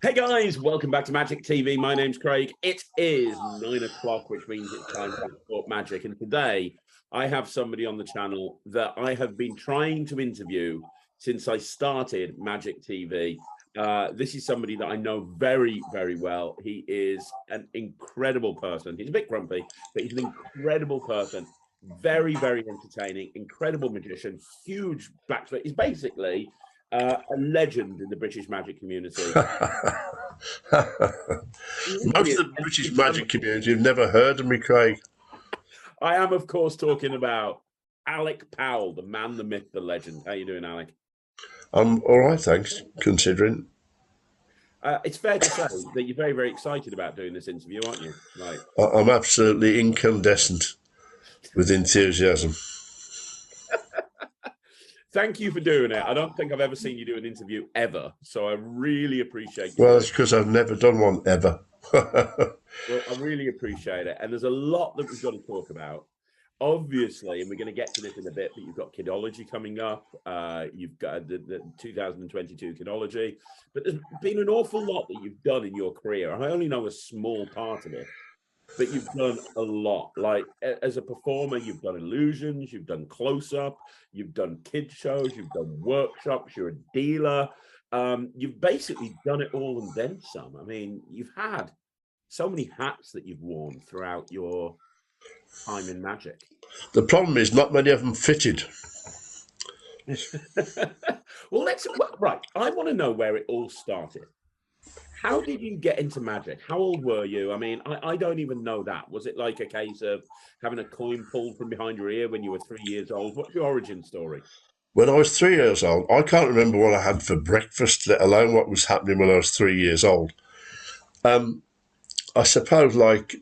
Hey guys, welcome back to Magic TV. My name's Craig. It is 9 o'clock, which means it's time to talk magic. And today I have somebody on the channel that I have been trying to interview since I started Magic TV. This is somebody that I know very, very well. He is an incredible person. He's a bit grumpy, but he's an incredible person. Very, very entertaining, incredible magician, huge backstory. He's basically a legend in the British magic community. Most of the British magic community have never heard of me, Craig. I am, of course, talking about Alec Powell, the man, the myth, the legend. How you doing, Alec? I'm all right, thanks, considering. It's fair to say that you're very, very excited about doing this interview, aren't you? Right. I'm absolutely incandescent with enthusiasm. Thank you for doing it. I don't think I've ever seen you do an interview ever, so I really appreciate it. Well, it's because I've never done one ever. Well, I really appreciate it. And there's a lot that we've got to talk about. Obviously, and we're going to get to this in a bit, but you've got Kidology coming up. You've got the 2022 Kidology. But there's been an awful lot that you've done in your career. I only know a small part of it, but you've done a lot. Like, as a performer, you've done illusions, you've done close-up, you've done kid shows, you've done workshops, you're a dealer. You've basically done it all and then some. I mean, you've had so many hats that you've worn throughout your time in magic. The problem is not many of them fitted. Well, right. I want to know where it all started. How did you get into magic? How old were you? I mean, I don't even know that. Was it like a case of having a coin pulled from behind your ear when you were 3 years old? What's your origin story? When I was 3 years old, I can't remember what I had for breakfast, let alone what was happening when I was 3 years old. I suppose, like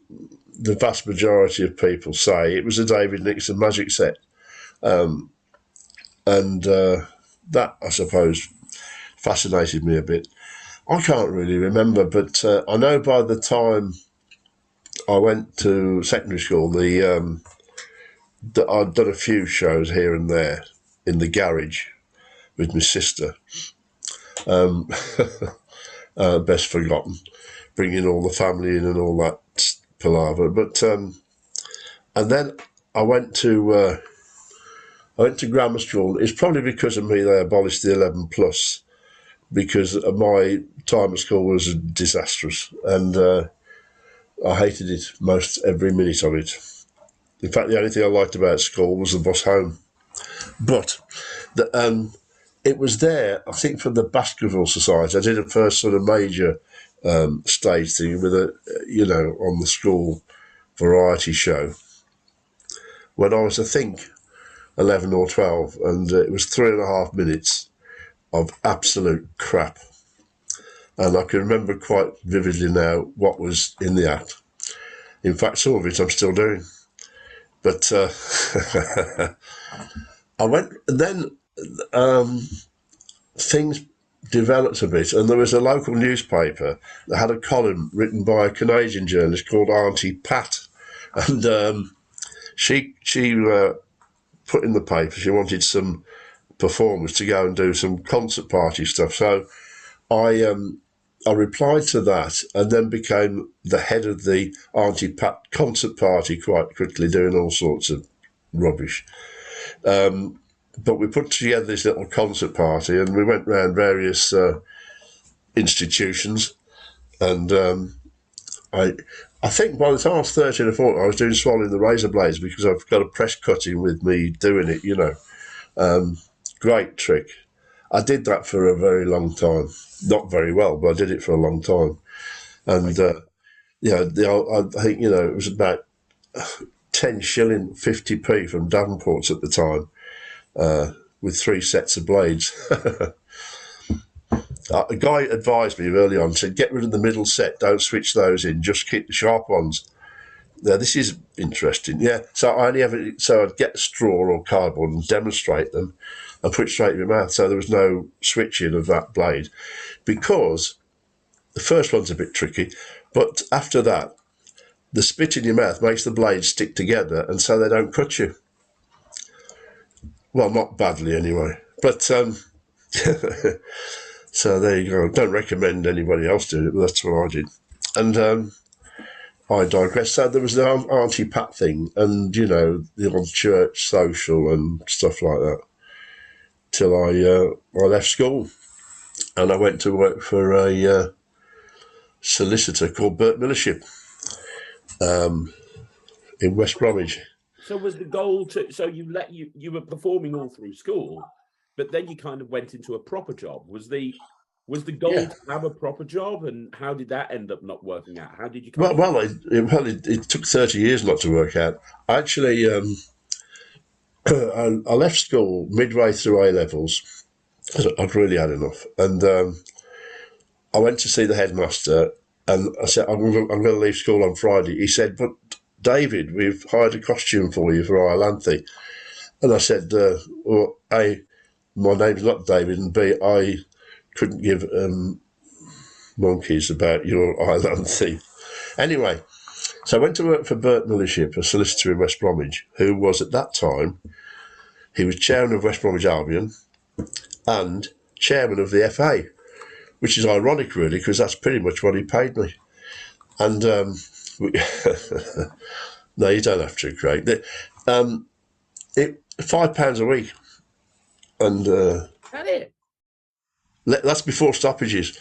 the vast majority of people say, it was a David Nixon magic set. That, I suppose, fascinated me a bit. I can't really remember, but I know by the time I went to secondary school, I'd done a few shows here and there in the garage with my sister. Best forgotten, bringing all the family in and all that palaver. But and then I went to grammar school. It's probably because of me they abolished the 11 plus. Because my time at school was disastrous, and I hated it most every minute of it. In fact, the only thing I liked about school was the bus home. But it was there, I think, from the Baskerville Society. I did a first sort of major stage thing with on the school variety show when I was, I think, 11 or 12, and it was 3.5 minutes of absolute crap. And I can remember quite vividly now what was in the act. In fact, some of it I'm still doing. But I went, and then things developed a bit, and there was a local newspaper that had a column written by a Canadian journalist called Auntie Pat. And she put in the paper she wanted some performers to go and do some concert party stuff. So I replied to that and then became the head of the Auntie Pat concert party quite quickly, doing all sorts of rubbish. But we put together this little concert party and we went around various institutions. And I think by the time I was 13 or 14, I was doing swallowing the razor blades because I've got a press cutting with me doing it, Great trick. I did that for a very long time. Not very well, but I did it for a long time. And, I think, it was about 10 shilling 50p from Davenport's at the time with 3 sets of blades. A guy advised me early on, said, get rid of the middle set, don't switch those in, just keep the sharp ones. Now, this is interesting. Yeah, so I'd get a straw or cardboard and demonstrate them and put it straight in my mouth. So there was no switching of that blade, because the first one's a bit tricky, but after that, the spit in your mouth makes the blades stick together, and so they don't cut you. Well, not badly anyway. But So there you go. Don't recommend anybody else doing it, but that's what I did. And I digress. So there was the Auntie Pat thing, and the old church social and stuff like that, till I left school, and I went to work for a solicitor called Burt Millership in West Bromwich. So was the goal to? So you were performing all through school, but then you kind of went into a proper job. Was the goal to have a proper job, and how did that end up not working out? How did you? It took 30 years not to work out. Actually, I left school midway through A levels because I'd really had enough, and I went to see the headmaster, and I said, I'm going to leave school on Friday. He said, but David, we've hired a costume for you for Iolanthe. And I said, well, A, my name's not David, and B, I couldn't give monkeys about your Iolanthe. Anyway, so I went to work for Burt Millership, a solicitor in West Bromwich, who was at that time, he was chairman of West Bromwich Albion and chairman of the FA, which is ironic, really, because that's pretty much what he paid me. And no, you don't have to, Craig. £5 a week, and That it? That's before stoppages.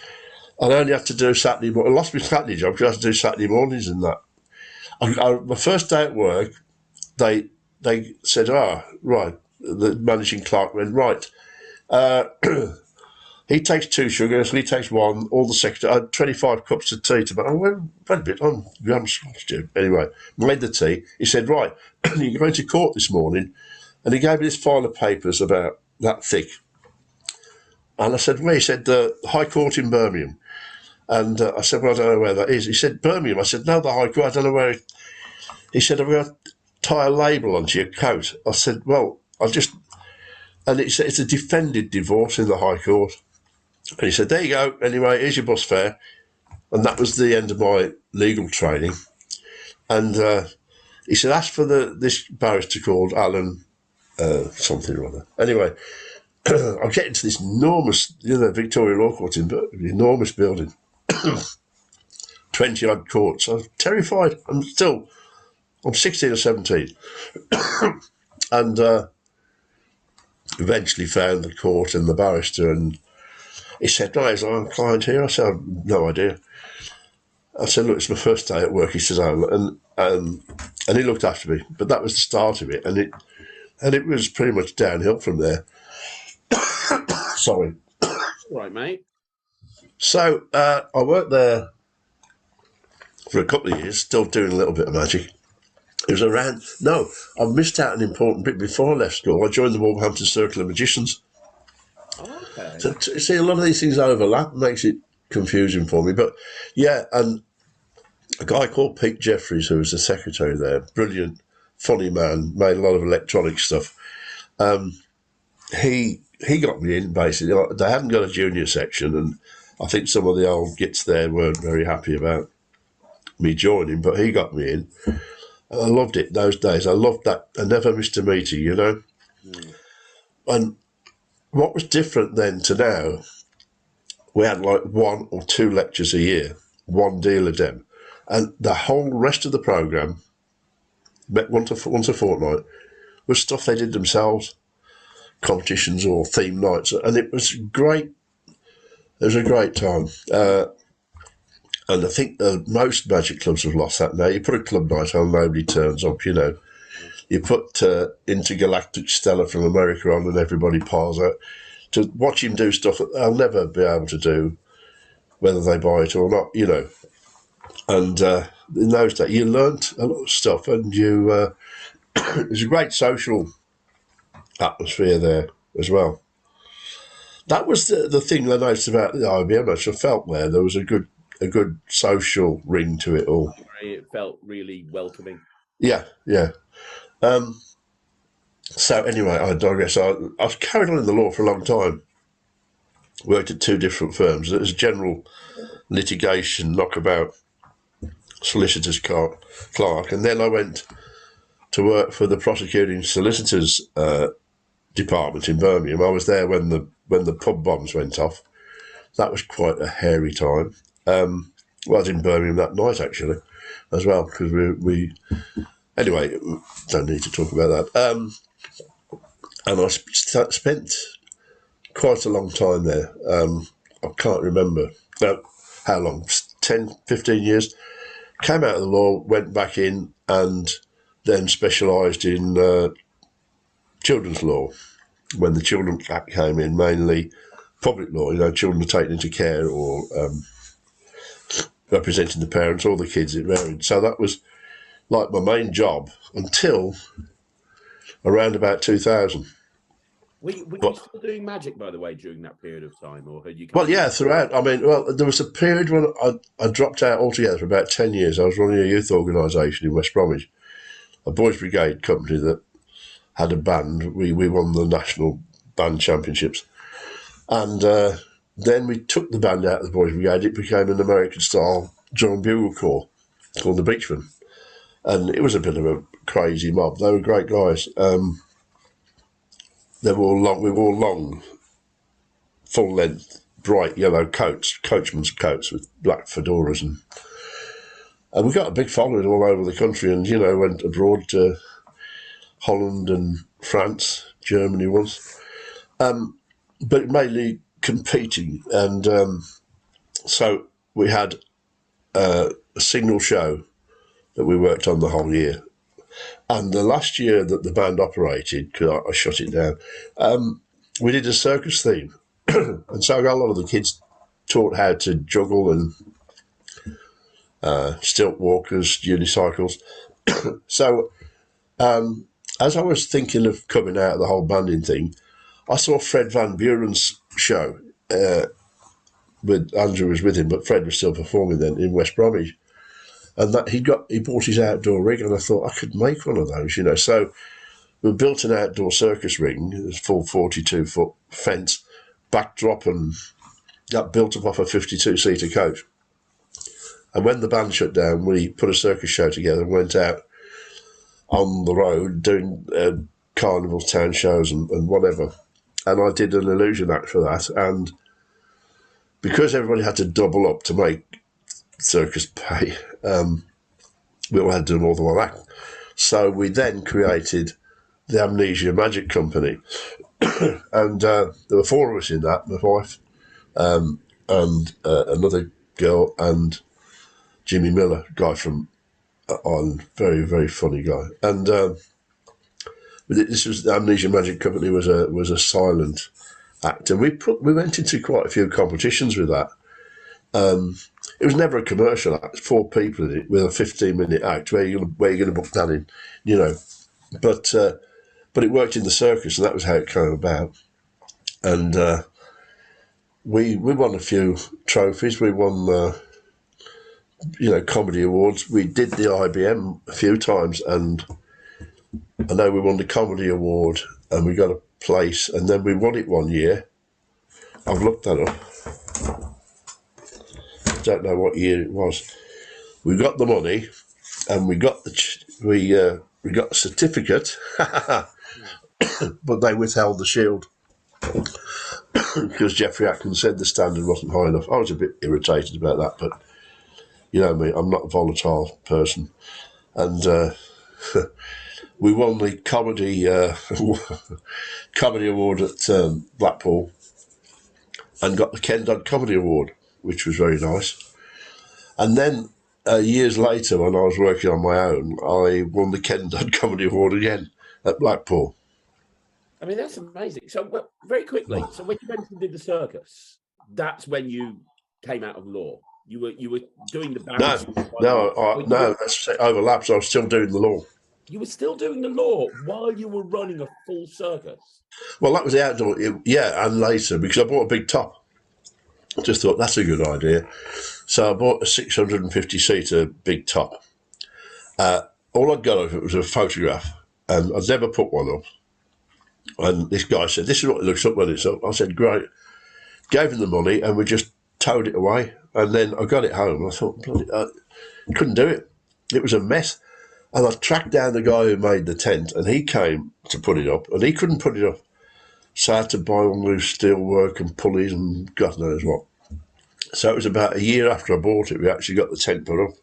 And I only have to do Saturday. I lost my Saturday job because I have to do Saturday mornings and that. My first day at work, they said, right. The managing clerk went, right. He takes 2 sugars, he takes 1, all the secretary, I had 25 cups of tea. I went, wait a bit, I'm Scotch, dude. Anyway, made the tea. He said, right, you're going to court this morning. And he gave me this file of papers about that thick. And I said, well, he said, the High Court in Birmingham. And I said, well, I don't know where that is. He said, Birmingham. I said, no, the High Court, I don't know where it. He said, I've got to tie a label onto your coat. I said, well, and it's a defended divorce in the High Court. And he said, there you go. Anyway, here's your bus fare. And that was the end of my legal training. And he said, ask for this barrister called Alan something or other. Anyway, I'm getting to this enormous, Victoria Law Court in an enormous building. 20-odd courts. I was terrified. I'm 16 or 17. And eventually found the court and the barrister, and he said, no, is our client here? I said, I've no idea. I said, look, it's my first day at work. He says, oh, and he looked after me. But that was the start of it, and it was pretty much downhill from there. Sorry. All right, mate. So I worked there for a couple of years, still doing a little bit of magic. It was I missed out an important bit before I left school. I joined the Wolverhampton Circle of Magicians. Okay. So, see, a lot of these things overlap, makes it confusing for me. But, yeah, and a guy called Pete Jeffries, who was the secretary there, brilliant, funny man, made a lot of electronic stuff. He got me in, basically. They hadn't got a junior section, and I think some of the old gits there weren't very happy about me joining, but he got me in. And I loved it those days. I loved that. I never missed a meeting, Mm. And what was different then to now, we had like 1 or 2 lectures a year, one deal a dem. And the whole rest of the programme, once a fortnight, was stuff they did themselves, competitions or theme nights. And it was great. It was a great time. And I think most magic clubs have lost that now. You put a club night on, nobody turns up, You put Intergalactic Stella from America on and everybody piles out. To watch him do stuff that they'll never be able to do, whether they buy it or not, And in those days, you learnt a lot of stuff, and it was a great social atmosphere there as well. That was the thing I noticed about the IBM. I felt there was a good social ring to it all. It felt really welcoming. Yeah. So anyway, I digress. I was carried on in the law for a long time. Worked at 2 different firms. There was general litigation, knockabout, solicitor's clerk, and then I went to work for the prosecuting solicitors department in Birmingham. I was there when the pub bombs went off. That was quite a hairy time. Well, I was in Birmingham that night, actually, as well, because we anyway, don't need to talk about that. And I spent quite a long time there. I can't remember how long, 10, 15 years. Came out of the law, went back in, and then specialised in children's law. When the Children's Act came in, mainly public law, children are taken into care or representing the parents or the kids, it varied. So that was like my main job until around about 2000. Were you still doing magic, by the way, during that period of time, or had you? Well, yeah, throughout. I mean, well, there was a period when I dropped out altogether for about 10 years. I was running a youth organisation in West Bromwich, a boys' brigade company that had a band. We won the national band championships. And then we took the band out of the boys' brigade. It became an American-style drum and bugle corps called the Beachmen. And it was a bit of a crazy mob. They were great guys. They were all long. We wore long, full-length, bright yellow coats, coachman's coats with black fedoras, and we got a big following all over the country. And went abroad to Holland and France, Germany once, but mainly competing. And so we had a single show that we worked on the whole year. And the last year that the band operated, because I shut it down, we did a circus theme. And so I got a lot of the kids taught how to juggle and stilt walkers, unicycles. So as I was thinking of coming out of the whole banding thing, I saw Fred Van Buren's show. With Andrew was with him, but Fred was still performing then in West Bromwich. And that he bought his outdoor rig, and I thought I could make one of those, So we built an outdoor circus ring, a full 42-foot fence, backdrop, and that built up off a 52-seater coach. And when the band shut down, we put a circus show together and went out on the road doing carnivals, town shows, and whatever. And I did an illusion act for that, and because everybody had to double up to make circus pay, we all had to do more than one act. So we then created the Amnesia Magic Company. And there were four of us in that, my wife, and another girl, and Jimmy Miller, guy from Ireland, very, very funny guy. And this was the Amnesia Magic Company was a silent act, and we went into quite a few competitions with that. It was never a commercial act. 4 people in it with a 15-minute act. Where are you going to book that in? But it worked in the circus, and that was how it came about. And we won a few trophies. We won, comedy awards. We did the IBM a few times, and I know we won the comedy award, and we got a place. And then we won it one year. I've looked that up. Don't know what year it was. We got the money, and we got we got a certificate, but they withheld the shield because Jeffrey Atkins said the standard wasn't high enough. I was a bit irritated about that, but you know me, I'm not a volatile person, and we won the comedy award at Blackpool, and got the Ken Dodd Comedy Award, which was very nice. And then years later, when I was working on my own, I won the Ken Dodd Comedy Award again at Blackpool. I mean, that's amazing. So, very quickly, so when you went and did the circus, that's when you came out of law. You were doing the band. No, that's overlaps. I was still doing the law. You were still doing the law while you were running a full circus? Well, that was the outdoor, yeah, and later, because I bought a big top. I just thought, that's a good idea. So I bought a 650-seater big top. All I'd got of it was a photograph, and I'd never put one up. And this guy said, this is what it looks up when it's up. I said, great. Gave him the money, and we just towed it away. And then I got it home. I thought, I couldn't do it. It was a mess. And I tracked down the guy who made the tent, and he came to put it up, and he couldn't put it up. So I had to buy all new steel work and pulleys and God knows what. So it was about a year after I bought it, we actually got the tent put up.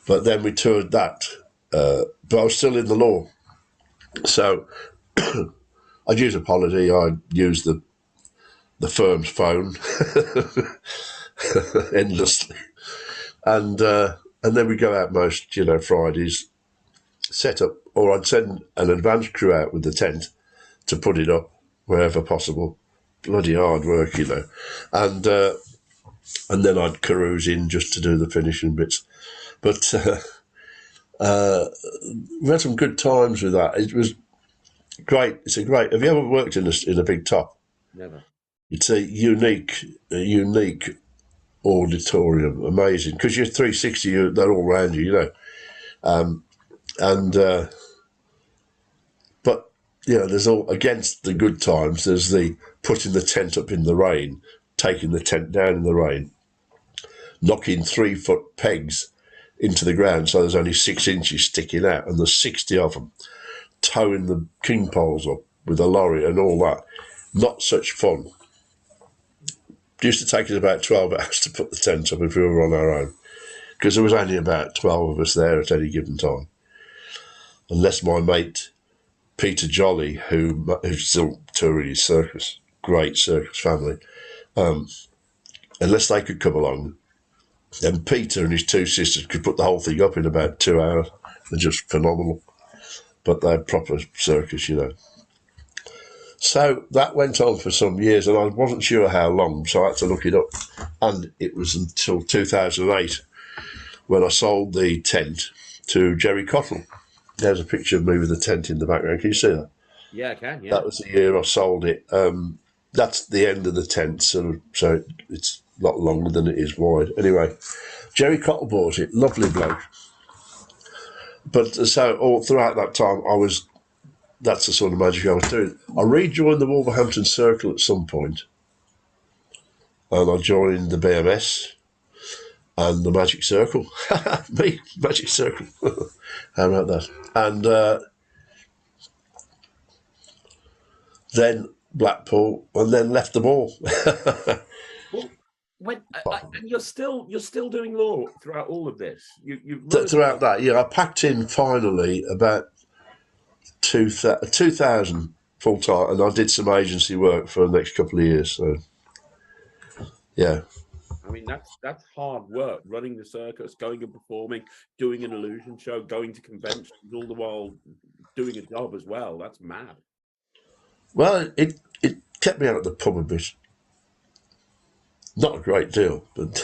But then we toured that, but I was still in the law. So I'd use a holiday, I'd use the firm's phone endlessly. And then we go out most, Fridays, set up, or I'd send an advance crew out with the tent to put it up wherever possible. Bloody hard work, And then I'd carouse in just to do the finishing bits. But we had some good times with that. It was great. Have you ever worked in a big top? Never. It's a unique auditorium, amazing, because you're 360. They're all around you, but there's all against the good times. There's the putting the tent up in the rain, taking the tent down in the rain, knocking 3-foot pegs into the ground so there's only 6 inches sticking out, and there's 60 of them, towing the king poles up with a lorry and all that. Not such fun. It used to take us about 12 hours to put the tent up if we were on our own, because there was only about 12 of us there at any given time. Unless my mate Peter Jolly, who's still touring his circus, great circus family, unless they could come along, then Peter and his 2 sisters could put the whole thing up in about 2 hours. They're just phenomenal. But they're proper circus, So that went on for some years, and I wasn't sure how long, so I had to look it up. And it was until 2008 when I sold the tent to Jerry Cottle. There's a picture of me with the tent in the background. Can you see that? Yeah, I can, yeah. That was the year I sold it. That's the end of the tent, so it's a lot longer than it is wide. Anyway, Jerry Cottle bought it. Lovely bloke. But so all throughout that time, that's the sort of magic I was doing. I rejoined the Wolverhampton Circle at some point, and I joined the BMS and the Magic Circle. Me, Magic Circle. How about that? And then Blackpool, and then left them all. And you're still doing law throughout all of this. Throughout that, I packed in finally about 2000 full time, and I did some agency work for the next couple of years. So, yeah. I mean, that's hard work, running the circus, going and performing, doing an illusion show, going to conventions, all the while doing a job as well. That's mad. Well, it kept me out of the pub a bit. Not a great deal, but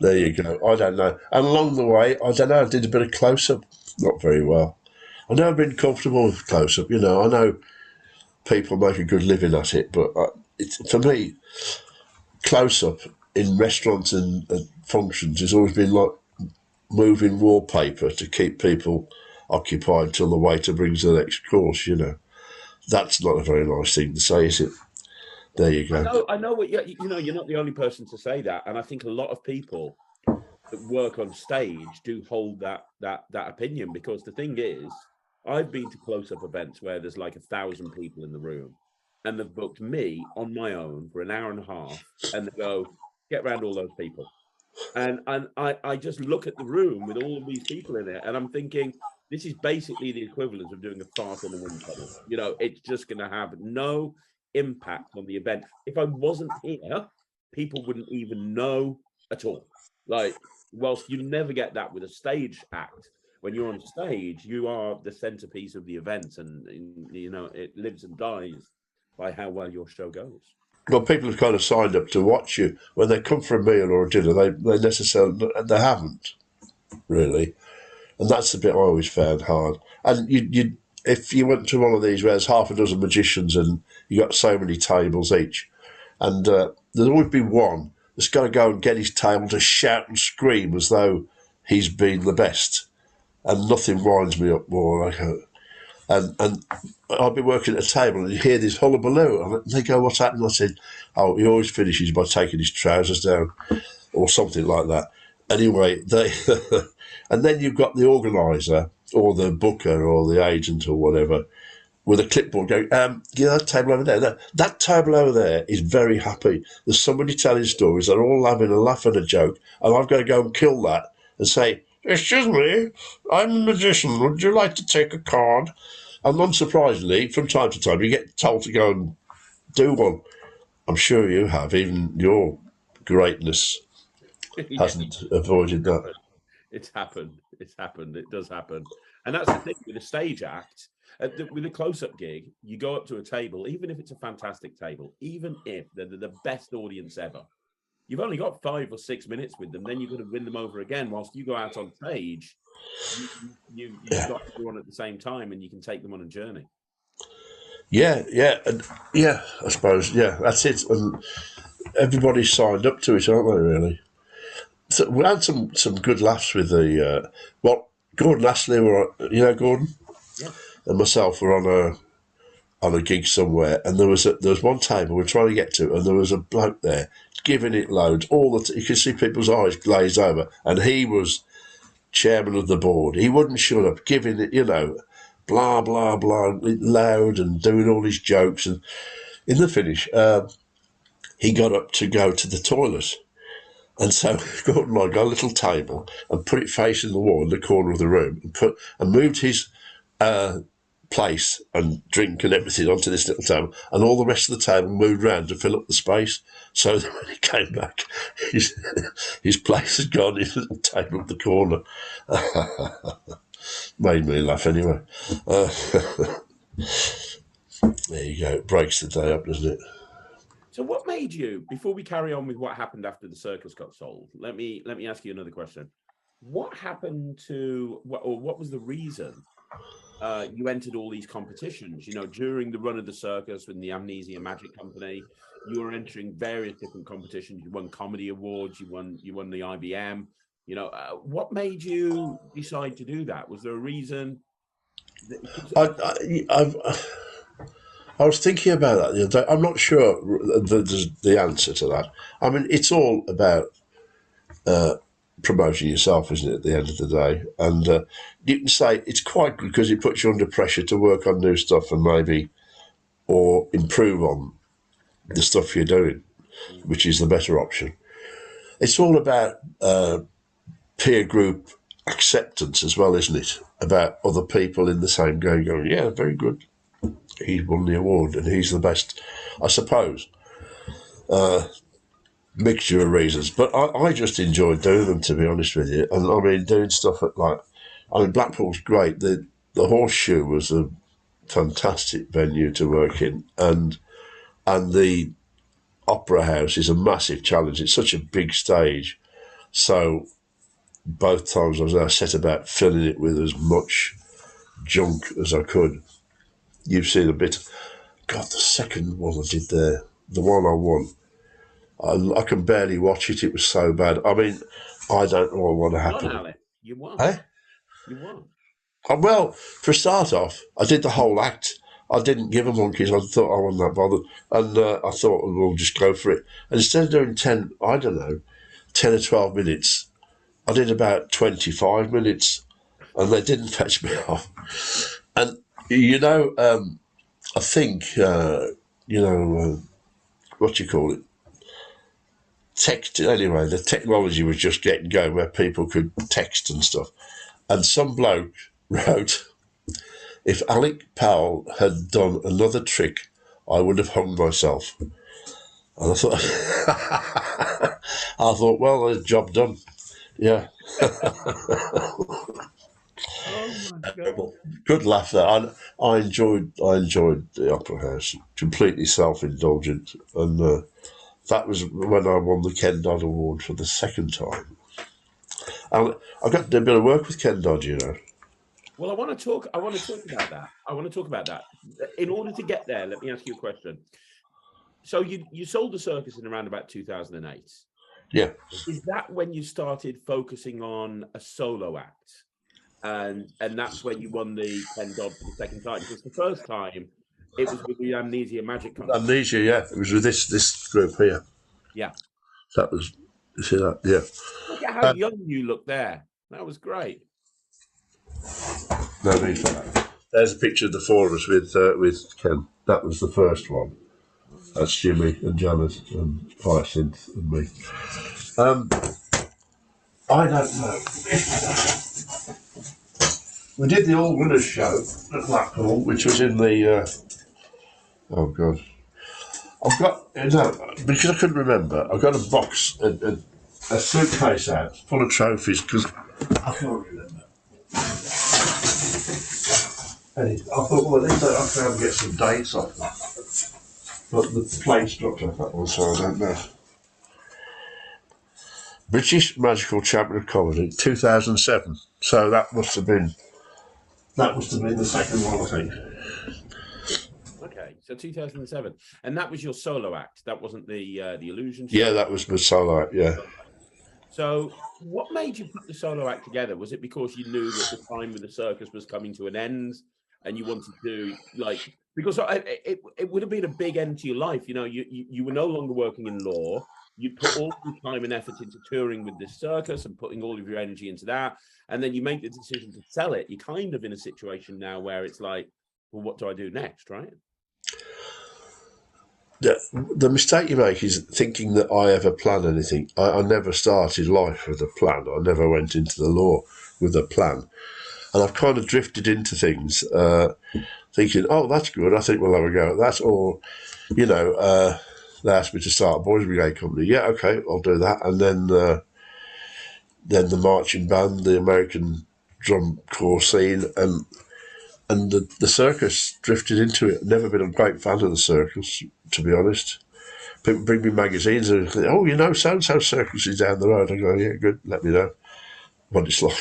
there you go. I don't know. And along the way, I don't know, I did a bit of close-up. Not very well. I've never been comfortable with close-up. I know people make a good living at it, but for me, close-up in restaurants and functions has always been like moving wallpaper to keep people occupied till the waiter brings the next course. That's not a very nice thing to say, is it? There you go. I know what you're not the only person to say that, and I think a lot of people that work on stage do hold that opinion, because the thing is, I've been to close-up events where there's like 1,000 people in the room, and they've booked me on my own for an hour and a half, and they go, get around all those people, and I just look at the room with all of these people in it, and I'm thinking, this is basically the equivalent of doing a fart in a wind tunnel. It's just going to have no impact on the event. If I wasn't here, people wouldn't even know at all. Like, whilst you never get that with a stage act, when you're on stage, you are the centerpiece of the event, and it lives and dies by how well your show goes. Well, people have kind of signed up to watch you when they come for a meal or a dinner. They haven't really, and that's the bit I always found hard. And you if you went to one of these where there's half a dozen magicians and you got so many tables each, and there's always been one that's got to go and get his table to shout and scream as though he's been the best, and nothing winds me up more. And I'll be working at a table and you hear this hullabaloo, and they go, "What's happening?" I said, "Oh, he always finishes by taking his trousers down," or something like that. Anyway, and then you've got the organiser or the booker or the agent or whatever with a clipboard going, that table over there. That table over there is very happy. There's somebody telling stories. They're all having a laugh and a joke. And I've got to go and kill that and say, excuse me, I'm the magician. Would you like to take a card? And unsurprisingly, from time to time, you get told to go and do one. I'm sure you have. Even your greatness hasn't avoided that. It's happened. It's happened. It does happen. And that's the thing with a stage act. With a close-up gig, you go up to a table, even if it's a fantastic table, even if they're the best audience ever, you've only got 5 or 6 minutes with them. Then you've got to win them over again. Whilst you go out on stage, you've got everyone at the same time, and you can take them on a journey. Yeah, I suppose. Yeah, that's it. And everybody's signed up to it, aren't they? Really. So we had some good laughs with the Gordon Astley were, Gordon, yeah, and myself were on a gig somewhere, and there was one table we were trying to get to, and there was a bloke there giving it loads. You could see people's eyes glaze over, and he was chairman of the board. He wouldn't shut up, giving it, blah blah blah, loud and doing all his jokes. And in the finish, he got up to go to the toilet. And so Gordon and I got a little table and put it facing the wall in the corner of the room and moved his place and drink and everything onto this little table, and all the rest of the table moved round to fill up the space. So that when he came back, his place had gone into the table at the corner. Made me laugh anyway. There you go. It breaks the day up, doesn't it? So what made you, before we carry on with what happened after the circus got sold, let me ask you another question. What happened to, what was the reason you entered all these competitions? During the run of the circus with the Amnesia Magic Company, you were entering various different competitions. You won comedy awards. You won the IBM. What made you decide to do that? Was there a reason? I was thinking about that the other day. I'm not sure the answer to that. I mean, it's all about promoting yourself, isn't it, at the end of the day? And you can say it's quite good because it puts you under pressure to work on new stuff and maybe or improve on the stuff you're doing, which is the better option. It's all about peer group acceptance as well, isn't it? About other people in the same game going, yeah, very good. He won the award and he's the best, I suppose. Mixture of reasons, but I just enjoyed doing them, to be honest with you. And I mean, doing stuff at Blackpool's great. The Horseshoe was a fantastic venue to work in, and the Opera House is a massive challenge. It's such a big stage, so both times I was there, I set about filling it with as much junk as I could. You've seen a bit. God, the second one I did there, the one I won, I can barely watch it. It was so bad. I mean, I don't know what happened. Alec. You won. Eh? You won. Well, for a start off, I did the whole act. I didn't give a monkeys. I thought I wasn't that bothered. And I thought, we'll just go for it. And instead of doing 10 or 12 minutes, I did about 25 minutes. And they didn't fetch me off. And, I think, what you call it? Text, anyway, the technology was just getting going where people could text and stuff. And some bloke wrote, if Alec Powell had done another trick, I would have hung myself. And I thought, well, the job done. Yeah. Oh my God. Good laugh there. I enjoyed the Opera House. Completely self-indulgent, and that was when I won the Ken Dodd Award for the second time. And I got to do a bit of work with Ken Dodd, Well, I want to talk about that. In order to get there, let me ask you a question. So you sold the circus in around about 2008. Yeah. Is that when you started focusing on a solo act? And that's when you won the Ken Dodd for the second time? Because the first time it was with the Amnesia Magic Company. Amnesia, yeah. It was with this group here. Yeah. That was, you see that? Yeah. Look at how young you look there. That was great. No need for that. There's a picture of the four of us with Ken. That was the first one. That's Jimmy and Janet and Hyacinth and me. I don't know. We did the All Winners show at Blackpool, which was in the. Oh God. I've got, because I couldn't remember, I've got a box, a suitcase out full of trophies because I can't remember. And I thought, well, at least I can get some dates off them. But the plane's dropped off that one, so I don't know. British Magical Champion of Comedy, 2007. So that must have been the second one, I think. Okay, so 2007, and that was your solo act. That wasn't the Illusion show? Yeah, that was my solo act. Yeah. So, what made you put the solo act together? Was it because you knew that the time with the circus was coming to an end, and you wanted to because it would have been a big end to your life. You know, you were no longer working in law. You put all your time and effort into touring with this circus and putting all of your energy into that, and then you make the decision to sell it. You're kind of in a situation now where it's like, well, what do I do next, right? The mistake you make is thinking that I ever plan anything. I never started life with a plan. I never went into the law with a plan. And I've kind of drifted into things thinking, oh, that's good. I think we'll have a go at that. Or, they asked me to start a boys' brigade company. Yeah, okay, I'll do that. And then the marching band, the American drum corps scene, and the circus drifted into it. Never been a great fan of the circus, to be honest. People bring me magazines and think, oh, so-and-so circus is down the road. I go, yeah, good, let me know what it's like.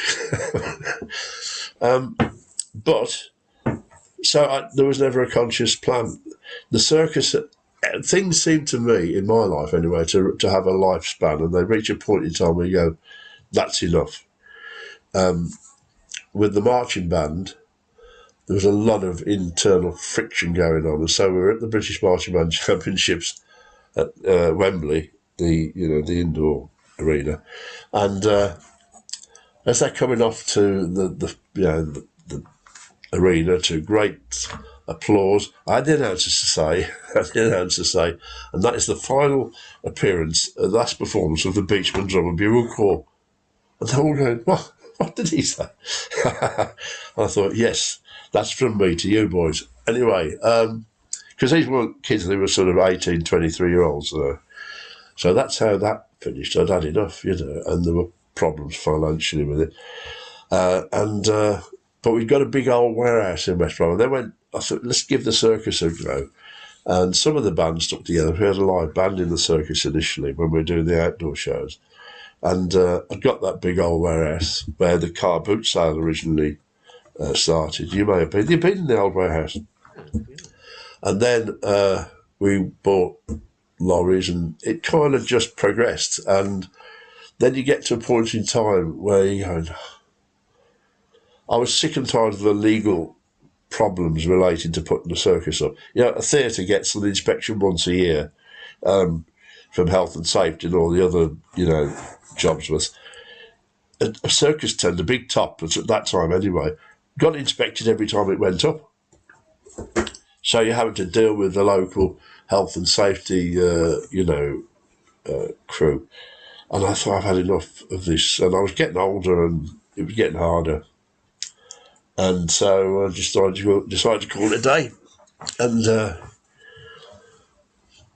There was never a conscious plan. The circus, things seem to me, in my life anyway, to have a lifespan, and they reach a point in time where you go, that's enough. With the marching band, there was a lot of internal friction going on, and so we were at the British Marching Band Championships at Wembley, the indoor arena, and as they're coming off to the arena to great applause, I had the announcers to say, and that is the final appearance, last performance of the Beachman Drum and Bugle Corps, and they're all going, what did he say? I thought, yes. That's from me to you boys. Anyway, because these weren't kids, they were sort of 18, 23-year-olds. So that's how that finished. I'd had enough, and there were problems financially with it. But we'd got a big old warehouse in West Brom. And I thought, let's give the circus a go. And some of the bands stuck together. We had a live band in the circus initially when we were doing the outdoor shows. And I got that big old warehouse where the car boot sale originally started. You may have been. You've been in the old warehouse. And then we bought lorries, and it kind of just progressed. And then you get to a point in time where you go, I was sick and tired of the legal problems related to putting the circus up. A theatre gets an inspection once a year from health and safety and all the other, jobs with. A circus tent, a big top, at that time anyway, got inspected every time it went up. So you're having to deal with the local health and safety, crew. And I thought, I've had enough of this. And I was getting older and it was getting harder. And so I just decided to call it a day. And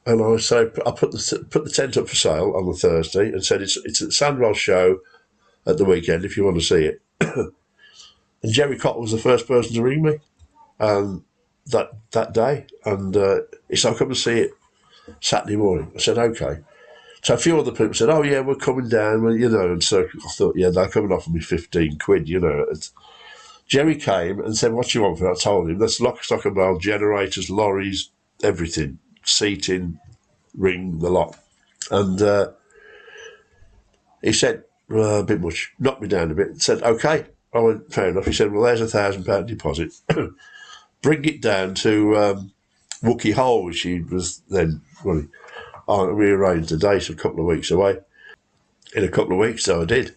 I put the tent up for sale on the Thursday and said it's at the Sandwell show at the weekend if you want to see it. And Jerry Cottle was the first person to ring me that day, and he said, I'll come and see it Saturday morning. I said, okay. So a few other people said, oh yeah, we're coming down, well, and so I thought, yeah, they're coming off me 15 quid, Jerry came and said, what do you want for that? I told him, that's lock, stock and barrel, generators, lorries, everything, seating, ring, the lot. And he said, a bit much, knocked me down a bit, said, okay. I went, fair enough. He said, well, there's £1,000 deposit. Bring it down to Wookie Hole, which he was then running. I rearranged the date a couple of weeks away. In a couple of weeks, so I did.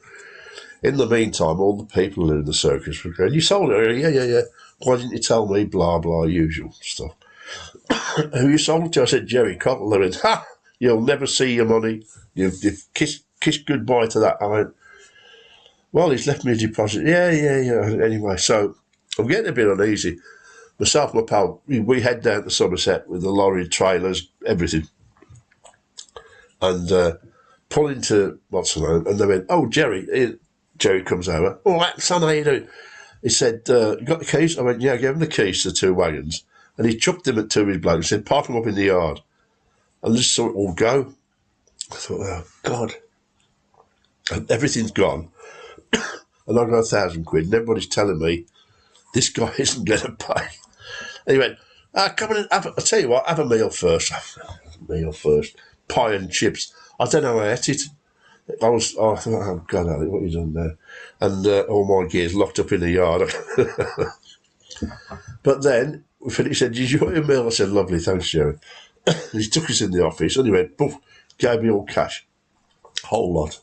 In the meantime, all the people in the circus were going, you sold it? Yeah. Why didn't you tell me? Blah, blah, usual stuff. Who you sold it to? I said, Jerry Cottle. They went, ha! You'll never see your money. You've kissed goodbye to that. I went, well, he's left me a deposit. Yeah. Anyway, so I'm getting a bit uneasy. Myself and my pal, we head down to Somerset with the lorry, trailers, everything. And pull into what's the name? And they went, oh, Jerry. Jerry comes over. Oh, son, how you doing? He said, you got the keys? I went, yeah, I gave him the keys to the 2 wagons. And he chucked them at 2 of his blokes and said, park them up in the yard. And just saw it all go. I thought, oh, God. And everything's gone. And I've got £1,000 and everybody's telling me this guy isn't going to pay. And he went, come in and I'll tell you what, have a meal first. Pie and chips. I don't know how I ate it. I thought, oh, God, Alec, what have you done there? And all my gear's locked up in the yard. But then, he said, did you want your meal? I said, lovely, thanks, Jerry. He took us in the office and he went, poof, gave me all cash. Whole lot.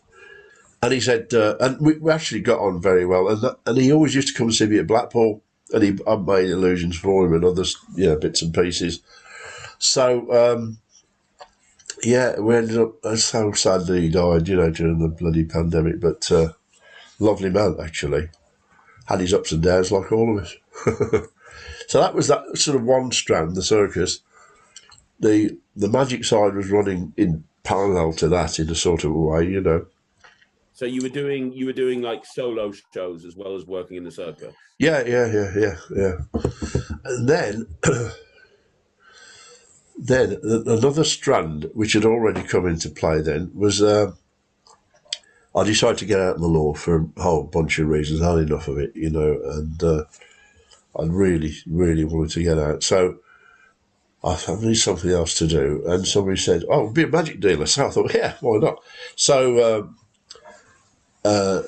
And he said, and we actually got on very well. And he always used to come and see me at Blackpool. And I made illusions for him and others, bits and pieces. So, we ended up, so sadly he died, during the bloody pandemic. But lovely man, actually. Had his ups and downs like all of us. So that was that sort of one strand, the circus. The magic side was running in parallel to that in a sort of a way, So you were doing like solo shows as well as working in the circus? Yeah. And then another strand, which had already come into play then, was I decided to get out of the law for a whole bunch of reasons. I had enough of it, and I really, really wanted to get out. So I thought, I need something else to do. And somebody said, oh, be a magic dealer. So I thought, yeah, why not? So a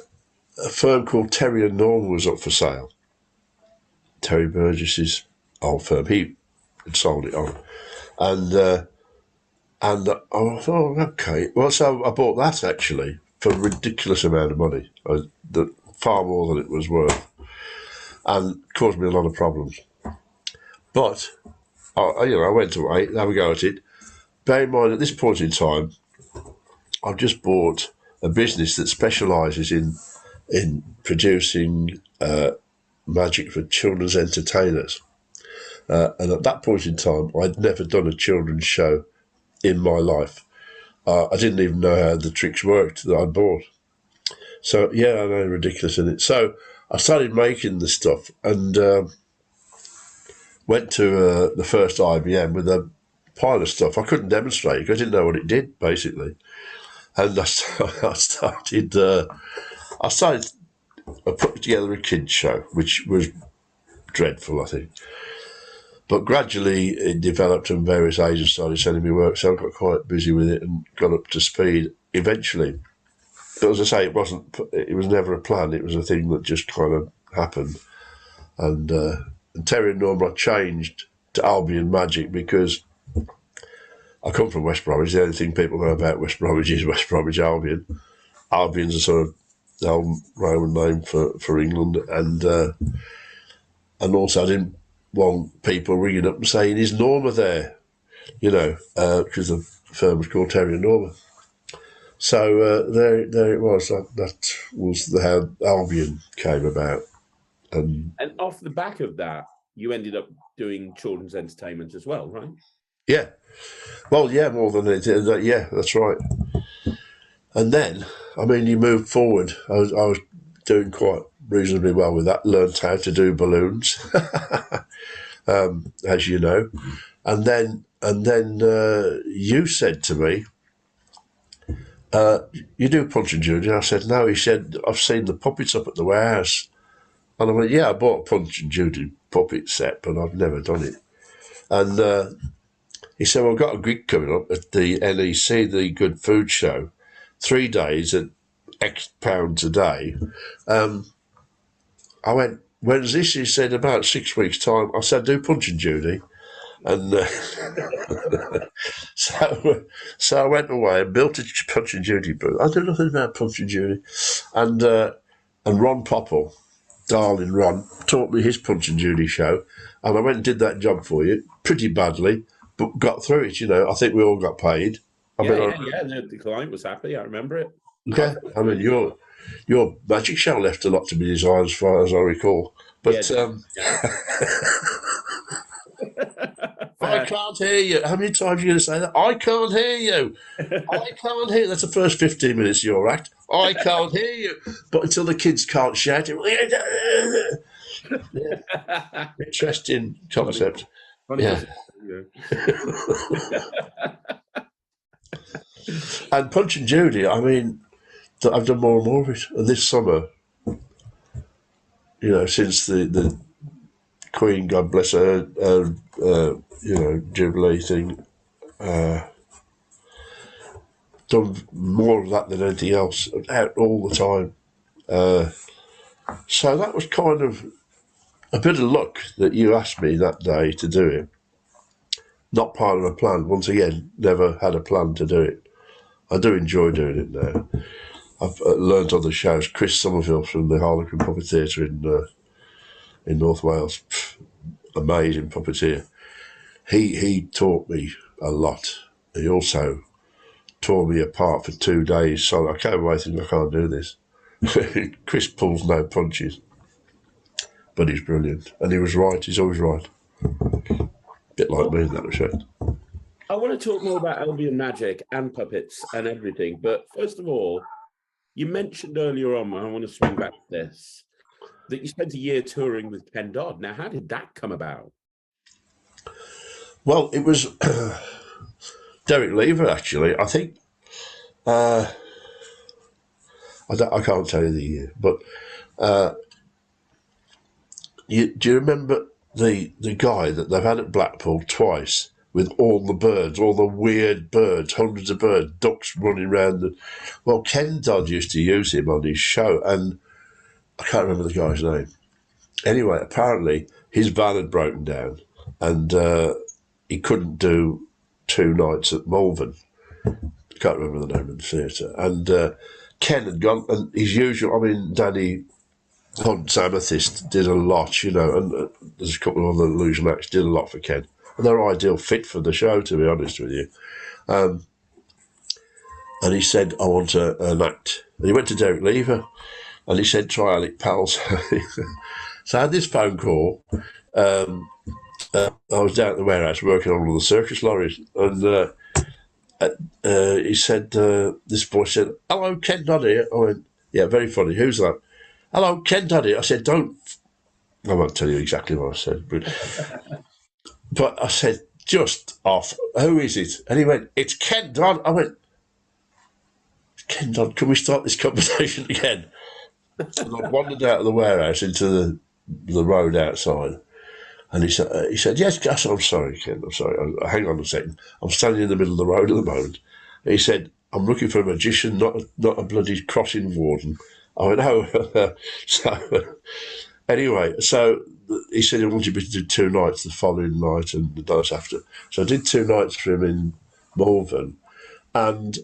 firm called Terry and Norm was up for sale. Terry Burgess's old firm. He had sold it on. And I thought, oh, okay. Well, so I bought that, actually, for a ridiculous amount of money, far more than it was worth, and caused me a lot of problems. But, I went away, have a go at it. Bear in mind, at this point in time, I've just bought a business that specialises in producing magic for children's entertainers. And at that point in time, I'd never done a children's show in my life. I didn't even know how the tricks worked that I bought. So, yeah, I know, ridiculous, isn't it? So I started making the stuff and went to the first IBM with a pile of stuff. I couldn't demonstrate because I didn't know what it did, basically. And I started putting together a kids' show, which was dreadful, I think. But gradually it developed and various agents started sending me work, so I got quite busy with it and got up to speed eventually. But as I say, it was never a plan, it was a thing that just kind of happened. And Terry and Norm, I changed to Albion Magic because I come from West Bromwich. The only thing people know about West Bromwich is West Bromwich Albion. Albion's a sort of old Roman name for England, and also I didn't want people ringing up and saying, is Norma there? Because the firm was called Terry and Norma. So there it was. That was how Albion came about. And off the back of that, you ended up doing children's entertainment as well, right? Yeah. Well, yeah, more than it. Yeah, that's right. And then, you moved forward. I was doing quite reasonably well with that. Learned how to do balloons, as you know. And then you said to me, you do Punch and Judy? I said, no. He said, I've seen the puppets up at the warehouse. And I went, yeah, I bought a Punch and Judy puppet set, but I've never done it. And he said, well, I've got a gig coming up at the NEC, the Good Food Show, 3 days at X pounds a day. I went, when's this? He said, about 6 weeks' time. I said, do Punch and Judy. And so I went away and built a Punch and Judy booth. I don't know nothing about Punch and Judy. And Ron Popple, darling Ron taught me his Punch and Judy show, and I went and did that job for you pretty badly, but got through it. You know, I think we all got paid. The client was happy. I remember it. Yeah, I mean, your magic show left a lot to be desired, as far as I recall. But I can't hear you. How many times are you going to say that? I can't hear you. I can't hear you. That's the first 15 minutes of your act. I can't hear you. But until the kids can't shout it. Yeah. Interesting concept. Yeah. And Punch and Judy, I mean, I've done more and more of it. And this summer, you know, since the Queen, God bless her, you know, Jubilee thing, done more of that than anything else, out all the time. So that was kind of a bit of luck that you asked me that day to do it. Not part of a plan. Once again, never had a plan to do it. I do enjoy doing it now. I've learned on the shows. Chris Somerville from the Harlequin Puppet Theatre in North Wales, amazing puppeteer. He taught me a lot. He also tore me apart for 2 days, so I came away thinking, I can't do this. Chris pulls no punches, but he's brilliant, and he was right. He's always right. Bit like me in that respect. I want to talk more about Albion Magic and puppets and everything, but first of all, you mentioned earlier on, and I want to swing back to this, that you spent a year touring with Ken Dodd. Now, how did that come about? Well, it was Derek Lever, actually. I think I can't tell you the year, but do you remember the guy that they've had at Blackpool twice with all the birds, all the weird birds, hundreds of birds, ducks running around? Well, Ken Dodd used to use him on his show, and I can't remember the guy's name. Anyway, apparently his van had broken down, and he couldn't do 2 nights at Malvern. I can't remember the name of the theatre. And Ken had gone, and his usual, I mean, Danny Hunt's Amethyst did a lot, you know, and there's a couple of other illusion acts did a lot for Ken. And they're ideal fit for the show, to be honest with you. And he said, I want an act. And he went to Derek Lever, and he said, try Alec Powell. So I had this phone call. I was down at the warehouse working on all the circus lorries, and he said, this boy said, hello, Ken Dodd here. I went, yeah, very funny. Who's that? Hello, Ken Dodd here. I said, I won't tell you exactly what I said, but I said, just off, who is it? And he went, it's Ken Dodd. I went, Ken Dodd, can we start this conversation again? And I wandered out of the warehouse into the road outside. And he said, yes, Gus, I'm sorry, Ken, I'm sorry. Hang on a second. I'm standing in the middle of the road at the moment. And he said, I'm looking for a magician, not a bloody crossing warden. I went, oh. So anyway, so he said he wanted me to do 2 nights, the following night and the night after. So I did 2 nights for him in Malvern. And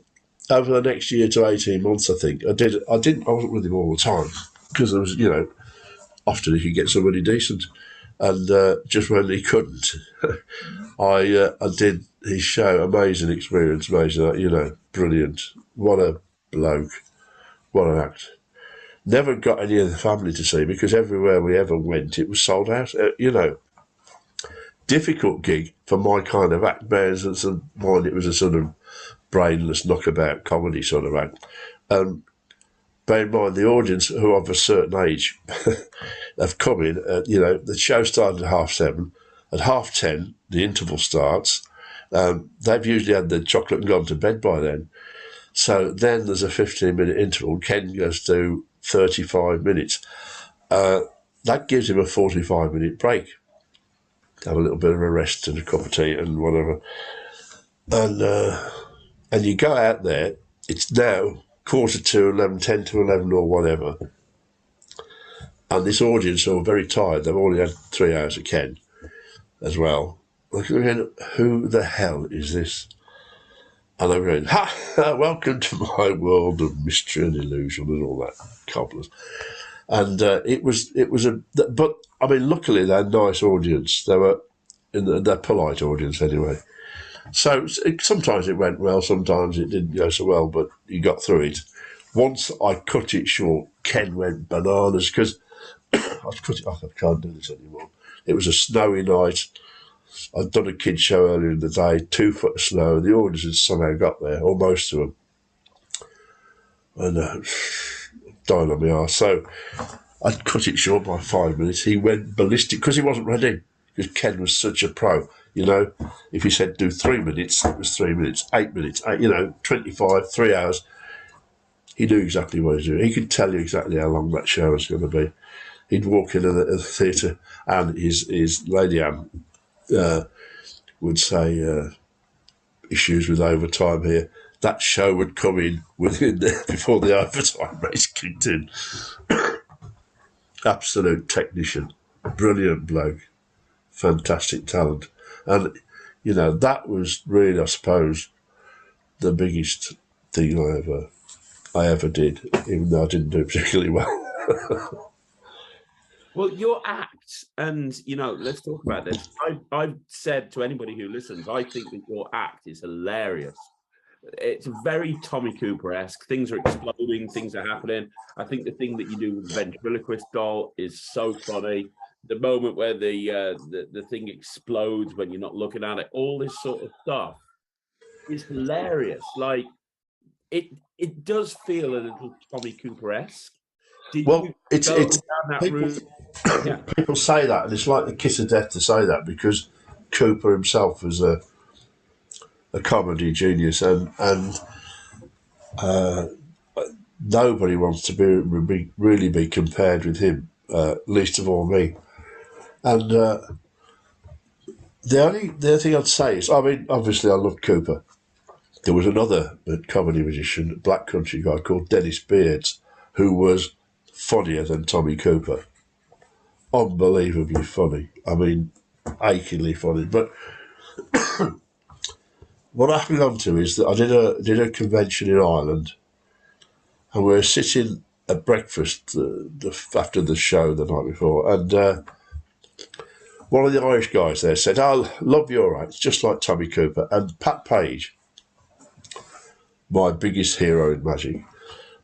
over the next year to 18 months, I think, I wasn't with him all the time because there was, you know, often he could get somebody decent. And just when he couldn't, I did his show. Amazing experience, amazing, you know, brilliant. What a bloke, what an act. Never got any of the family to see because everywhere we ever went, it was sold out. You know, difficult gig for my kind of act. Bears and mine, it was a sort of brainless knockabout comedy sort of act. Bear in mind, the audience who are of a certain age have come in, you know, the show started at 7:30. At 10:30, the interval starts. They've usually had the chocolate and gone to bed by then. So then there's a 15-minute interval. Ken goes to 35 minutes. That gives him a 45-minute break. Have a little bit of a rest and a cup of tea and whatever. And you go out there, it's now 11:45, 10 to 11 or whatever. And this audience are very tired. They've already had 3 hours of Ken as well. They're going, who the hell is this? And I'm going, welcome to my world of mystery and illusion and all that cobblers. and it was but I mean, luckily they're a nice audience. They were they're polite audience anyway. So sometimes it went well, sometimes it didn't go so well, but you got through it. Once I cut it short, Ken went bananas because I've cut it off. I can't do this anymore. It was a snowy night. I'd done a kids show earlier in the day, 2 foot of snow. The audience had somehow got there, or most of them, and dying on my arse. So I'd cut it short by 5 minutes. He went ballistic because he wasn't ready. Because Ken was such a pro, you know. If he said do 3 minutes, it was 3 minutes. 8 minutes, 25, 3 hours. He knew exactly what he was doing. He could tell you exactly how long that show was going to be. He'd walk into the theatre, and his Lady Anne would say, issues with overtime here. That show would come in within before the overtime race kicked in. Absolute technician, brilliant bloke, fantastic talent, and that was really, I suppose, the biggest thing I ever did, even though I didn't do particularly well. Well, your act, and let's talk about this. I've said to anybody who listens, I think that your act is hilarious. It's very Tommy Cooper-esque. Things are exploding, things are happening. I think the thing that you do with the ventriloquist doll is so funny. The moment where the thing explodes when you're not looking at it, all this sort of stuff is hilarious. Like it does feel a little Tommy Cooper-esque. People say that, and it's like the kiss of death to say that, because Cooper himself was a comedy genius, and nobody wants to really be compared with him, least of all me. And the other thing I'd say is, I mean, obviously I love Cooper. There was another comedy magician, black country guy called Dennis Beards, who was funnier than Tommy Cooper. Unbelievably funny. I mean, achingly funny. But what happened on to is that I did a convention in Ireland, and we were sitting at breakfast after the show the night before, and one of the Irish guys there said, "I love your act, just like Tommy Cooper." And Pat Page, my biggest hero in magic,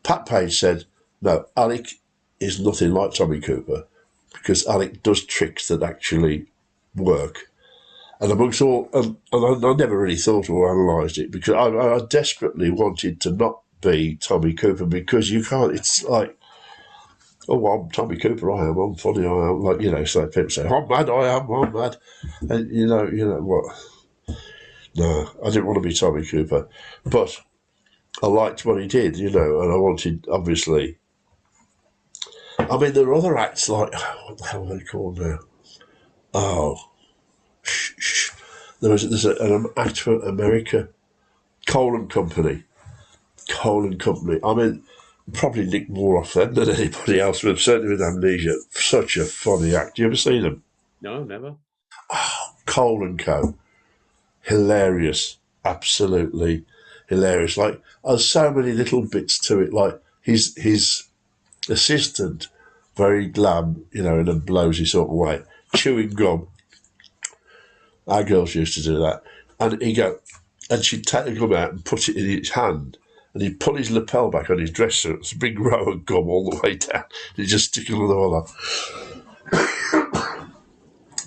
Pat Page said, "No, Alec is nothing like Tommy Cooper, because Alec does tricks that actually work." And amongst all, and I never really thought or analysed it, because I desperately wanted to not be Tommy Cooper, because you can't. It's like, oh, well, I'm Tommy Cooper. I'm funny. I am. Like, so people say, I'm mad. I'm mad. And you know what? No, I didn't want to be Tommy Cooper, but I liked what he did, and I wanted, obviously. I mean, there are other acts like, what the hell are they called now? Oh, there's an act for America, Cole and Company. I mean, probably nicked more off them than anybody else, but certainly with Amnesia. Such a funny act. You ever seen them? No, never. Oh, Cole and Co. Hilarious. Absolutely hilarious. Like, there's so many little bits to it. Like, his assistant, very glam, in a blowsy sort of way, chewing gum. Our girls used to do that. And she'd take the gum out and put it in his hand, and he'd pull his lapel back on his dress suit. It's a big row of gum all the way down. He'd just stick another one on.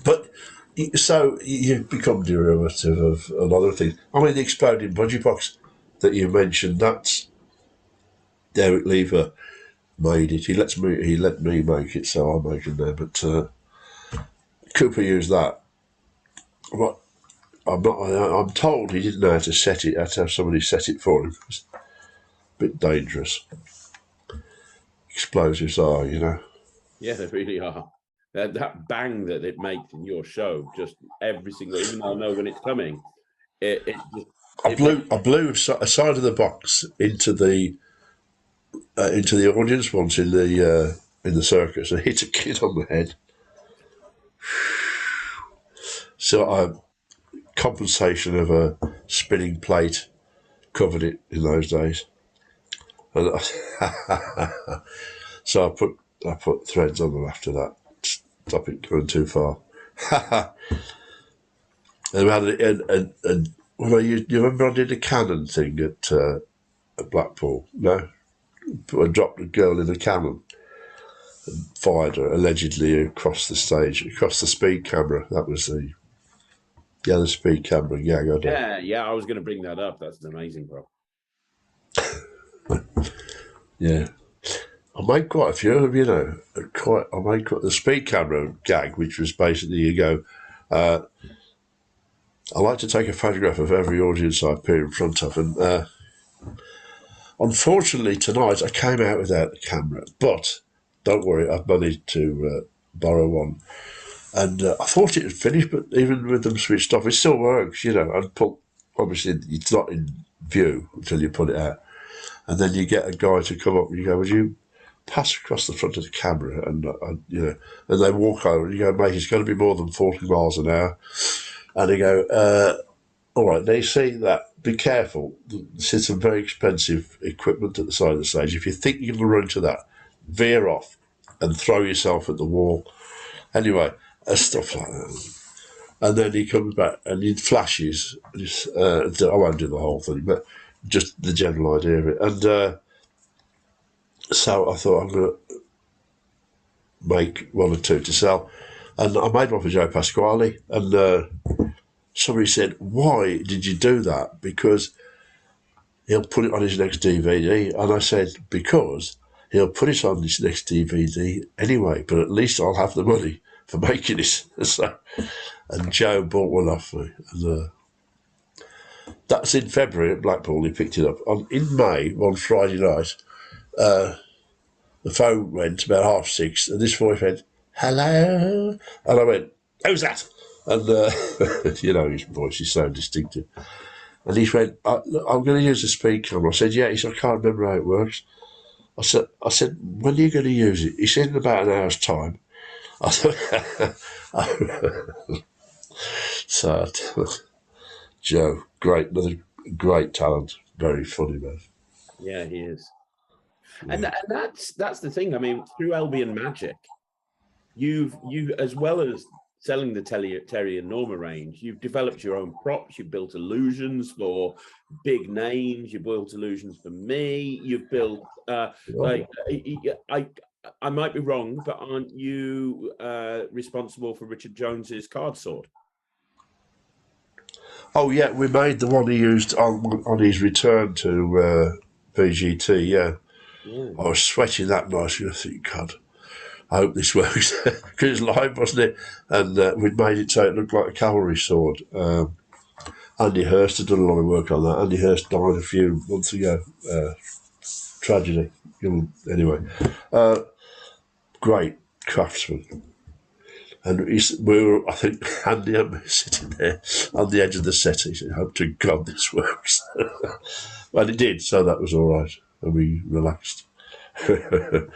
But, so you've become derivative of a lot of things. I mean, the exploding budgie box that you mentioned, that's Derek Lever made it. He let me make it, so I'm making there. But Cooper used that. I'm told he didn't know how to set it. Had to have somebody set it for him. It's a bit dangerous. Explosives are, Yeah, they really are. That bang that it makes in your show, just every single, even though I know when it's coming, I blew a side of the box into the audience once in the circus and hit a kid on the head. So compensation of a spinning plate covered it in those days. And so I put threads on them after that. Stop it going too far. And we had when you remember I did a cannon thing at Blackpool? No? I dropped a girl in a cannon and fired her allegedly across the stage, across the speed camera. That was the speed camera gag I did. Yeah, I was going to bring that up. That's an amazing prop. Yeah. I made quite a few of them, you know. I made quite the speed camera gag, which was basically you go, I like to take a photograph of every audience I appear in front of, and unfortunately tonight I came out without the camera, but don't worry, I've managed to borrow one. And I thought it had finished, but even with them switched off, it still works, you know. And obviously it's not in view until you put it out. And then you get a guy to come up and you go, would you pass across the front of the camera? And, you know, and they walk over and you go, mate, it's going to be more than 40 miles an hour. And they go, all right, now you see that, be careful. There's some very expensive equipment at the side of the stage. If you think you're going to run into that, veer off and throw yourself at the wall. Anyway, stuff like that. And then he comes back and he flashes. I won't do the whole thing, but just the general idea of it. And so I thought I'm going to make one or two to sell. And I made one for Joe Pasquale. And somebody said, why did you do that? Because he'll put it on his next DVD. And I said, because he'll put it on his next DVD anyway, but at least I'll have the money for making it. So, and Joe bought one off me. And that's in February at Blackpool. He picked it up. In May, one Friday night, the phone went about 6:30, and this voice went, hello? And I went, who's that? And, you know, his voice is so distinctive. And he went, I'm going to use a speed camera. I said, yeah. He said, I can't remember how it works. I said, when are you going to use it? He said, in about an hour's time. I thought, sad. Joe, another great talent, very funny man. Yeah, he is. And that's the thing. I mean, through Albion Magic, you as well as selling the Terry and Norma range, you've developed your own props. You've built illusions for big names. You've built illusions for me. You've built like I might be wrong, but aren't you responsible for Richard Jones's card sword? Oh yeah, we made the one he used on his return to VGT. Yeah. I was sweating that night. I think, God, I hope this works because it's live, wasn't it? And we'd made it so it looked like a cavalry sword. Andy Hurst had done a lot of work on that. Andy Hurst died a few months ago. Tragedy. Anyway, great craftsman. And I think Andy and me sitting there on the edge of the set. He said, hope to God this works. Well, it did, so that was all right. And we relaxed. But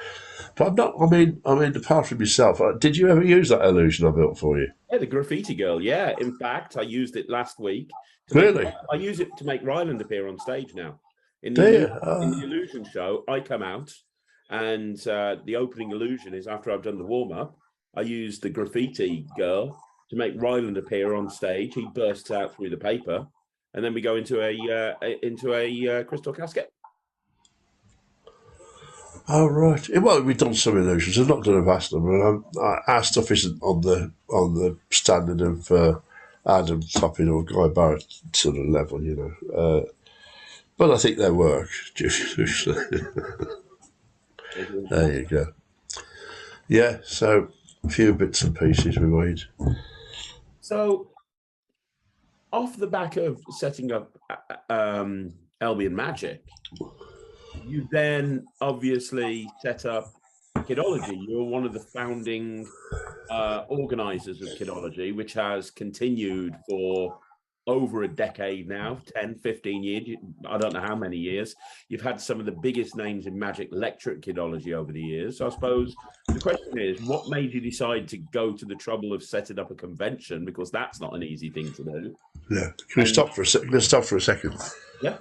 I'm not, I mean, apart from yourself, did you ever use that illusion I built for you? Yeah, the graffiti girl, yeah. In fact, I used it last week. Really? I use it to make Ryland appear on stage now. In Do you? in the illusion show, I come out, and the opening illusion is after I've done the warm-up, I use the graffiti girl to make Ryland appear on stage. He bursts out through the paper, and then we go into a crystal casket. Oh right. Well, we've done some illusions. I've not done a vast number. Our stuff isn't on the standard of Adam Topping or Guy Barrett sort of level, you know. But I think they work. There you go. Yeah. So a few bits and pieces we made. So, off the back of setting up Albion Magic, you then obviously set up Kidology. You're one of the founding organizers of Kidology, which has continued for over a decade now, 10, 15 years. I don't know how many years. You've had some of the biggest names in Magic lecture at Kidology over the years. So I suppose the question is, what made you decide to go to the trouble of setting up a convention? Because that's not an easy thing to do. Yeah. Can we stop for a second? Let's stop for a second. Yeah.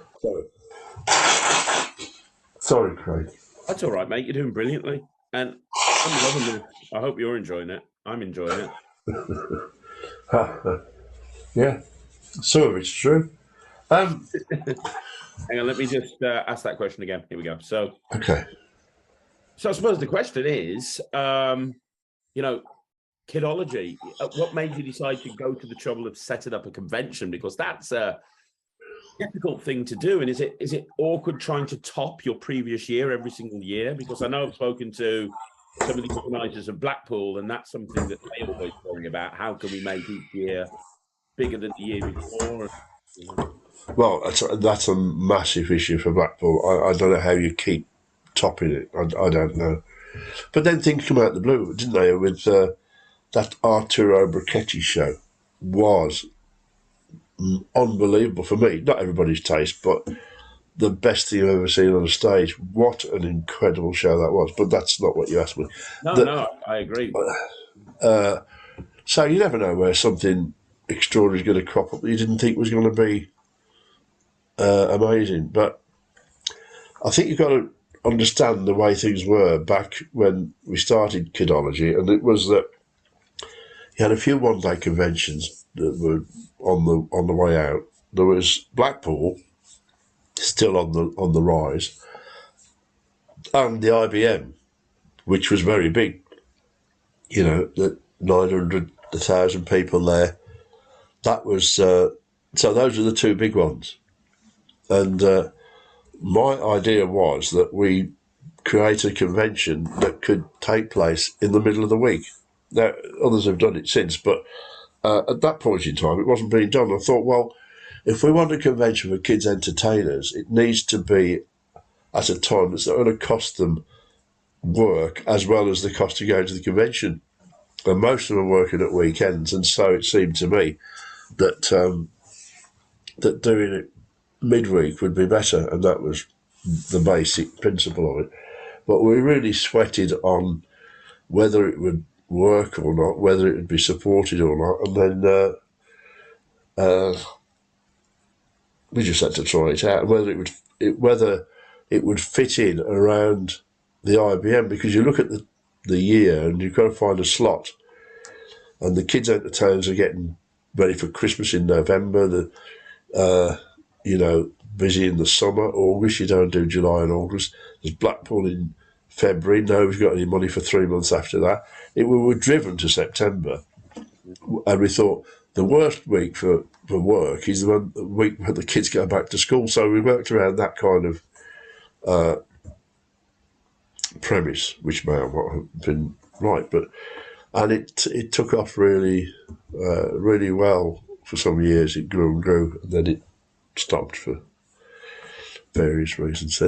Sorry, Craig. That's all right, mate. You're doing brilliantly. And I'm loving this. I hope you're enjoying it. I'm enjoying it. Yeah, some of it's true. Hang on, let me just ask that question again. Here we go. Okay. So I suppose the question is, you know, Kidology, what made you decide to go to the trouble of setting up a convention? Because that's a difficult thing to do. And is it awkward trying to top your previous year every single year? Because I know I've spoken to some of the organisers of Blackpool, and that's something that they always worry about. How can we make each year bigger than the year before? Well, that's a massive issue for Blackpool. I don't know how you keep topping it. I don't know. But then things come out the blue, didn't they? With that Arturo Brachetti show was unbelievable for me. Not everybody's taste, but the best thing I've ever seen on a stage. What an incredible show that was. But that's not what you asked me. No, I agree. So you never know where something extraordinary is going to crop up that you didn't think was going to be amazing. But I think you've got to understand the way things were back when we started Kidology, and it was that you had a few one-day conventions that were on the way out. There was Blackpool, still on the rise, and the IBM, which was very big. You know, the 900, 1,000 people there. That was so. Those are the two big ones, and my idea was that we create a convention that could take place in the middle of the week. Now, others have done it since, but at that point in time, it wasn't being done. I thought, well, if we want a convention for kids entertainers, it needs to be at a time that's not going to cost them work as well as the cost of going to the convention. And most of them are working at weekends, and so it seemed to me that that doing it midweek would be better, and that was the basic principle of it. But we really sweated on whether it would work or not, whether it would be supported or not, and then we just had to try it out, whether it would fit in around the IBM, because you look at the year and you've got to find a slot, and the kids entertainers are getting ready for Christmas in November. Busy in the summer. August, you don't do July and August. There's Blackpool in February. Nobody's got any money for 3 months after that. We were driven to September, and we thought the worst week for work is the week when the kids go back to school. So we worked around that kind of premise, which may or not have been right, and it took off really well for some years. It grew and grew, and then it stopped for various reasons.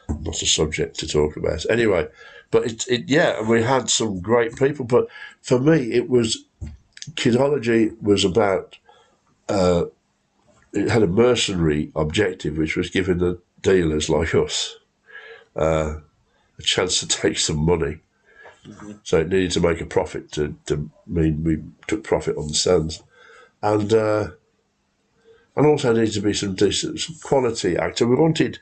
Not a subject to talk about anyway. But we had some great people. But for me, Kidology was about. It had a mercenary objective, which was giving the dealers like us a chance to take some money. Mm-hmm. So it needed to make a profit to mean we took profit on the stands, and also needed to be some decent, some quality actor. We wanted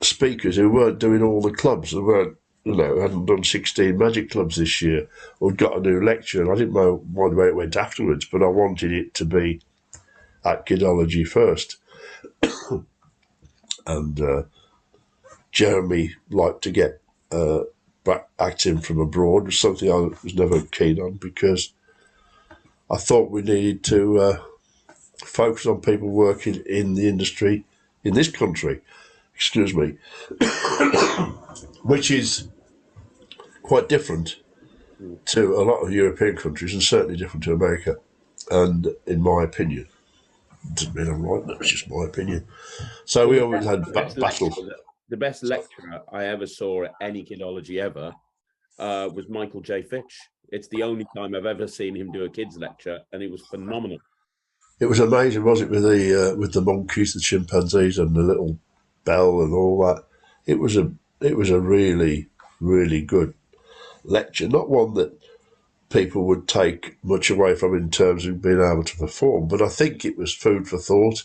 speakers who weren't doing all the clubs, who weren't, hadn't done 16 magic clubs this year, or got a new lecture. And I didn't know where it went afterwards, but I wanted it to be at Kidology first. And Jeremy liked to get back acting from abroad, was something I was never keen on, because I thought we needed to focus on people working in the industry in this country, which is quite different to a lot of European countries, and certainly different to America. And in my opinion, doesn't mean I'm right, that's just my opinion. So we always had battles. The best lecturer I ever saw at any Kidology ever was Michael J. Fitch. It's the only time I've ever seen him do a kids lecture, and it was phenomenal. It was amazing, wasn't it, with the monkeys, the chimpanzees, and the little bell and all that. It was a really, really good lecture. Not one that people would take much away from in terms of being able to perform, but I think it was food for thought,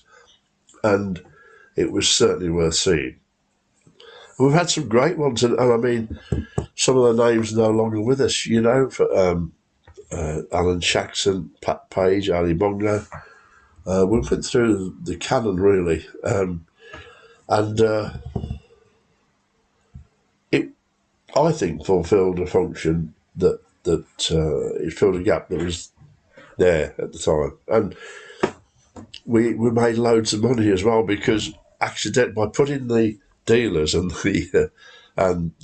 and it was certainly worth seeing. We've had some great ones, and I mean, some of the names are no longer with us, you know, for, Alan Shaxson, Pat Page, Ali Bongo. We went through the canon, really. And it, I think, fulfilled a function that it filled a gap that was there at the time. And we made loads of money as well, because by putting the dealers and the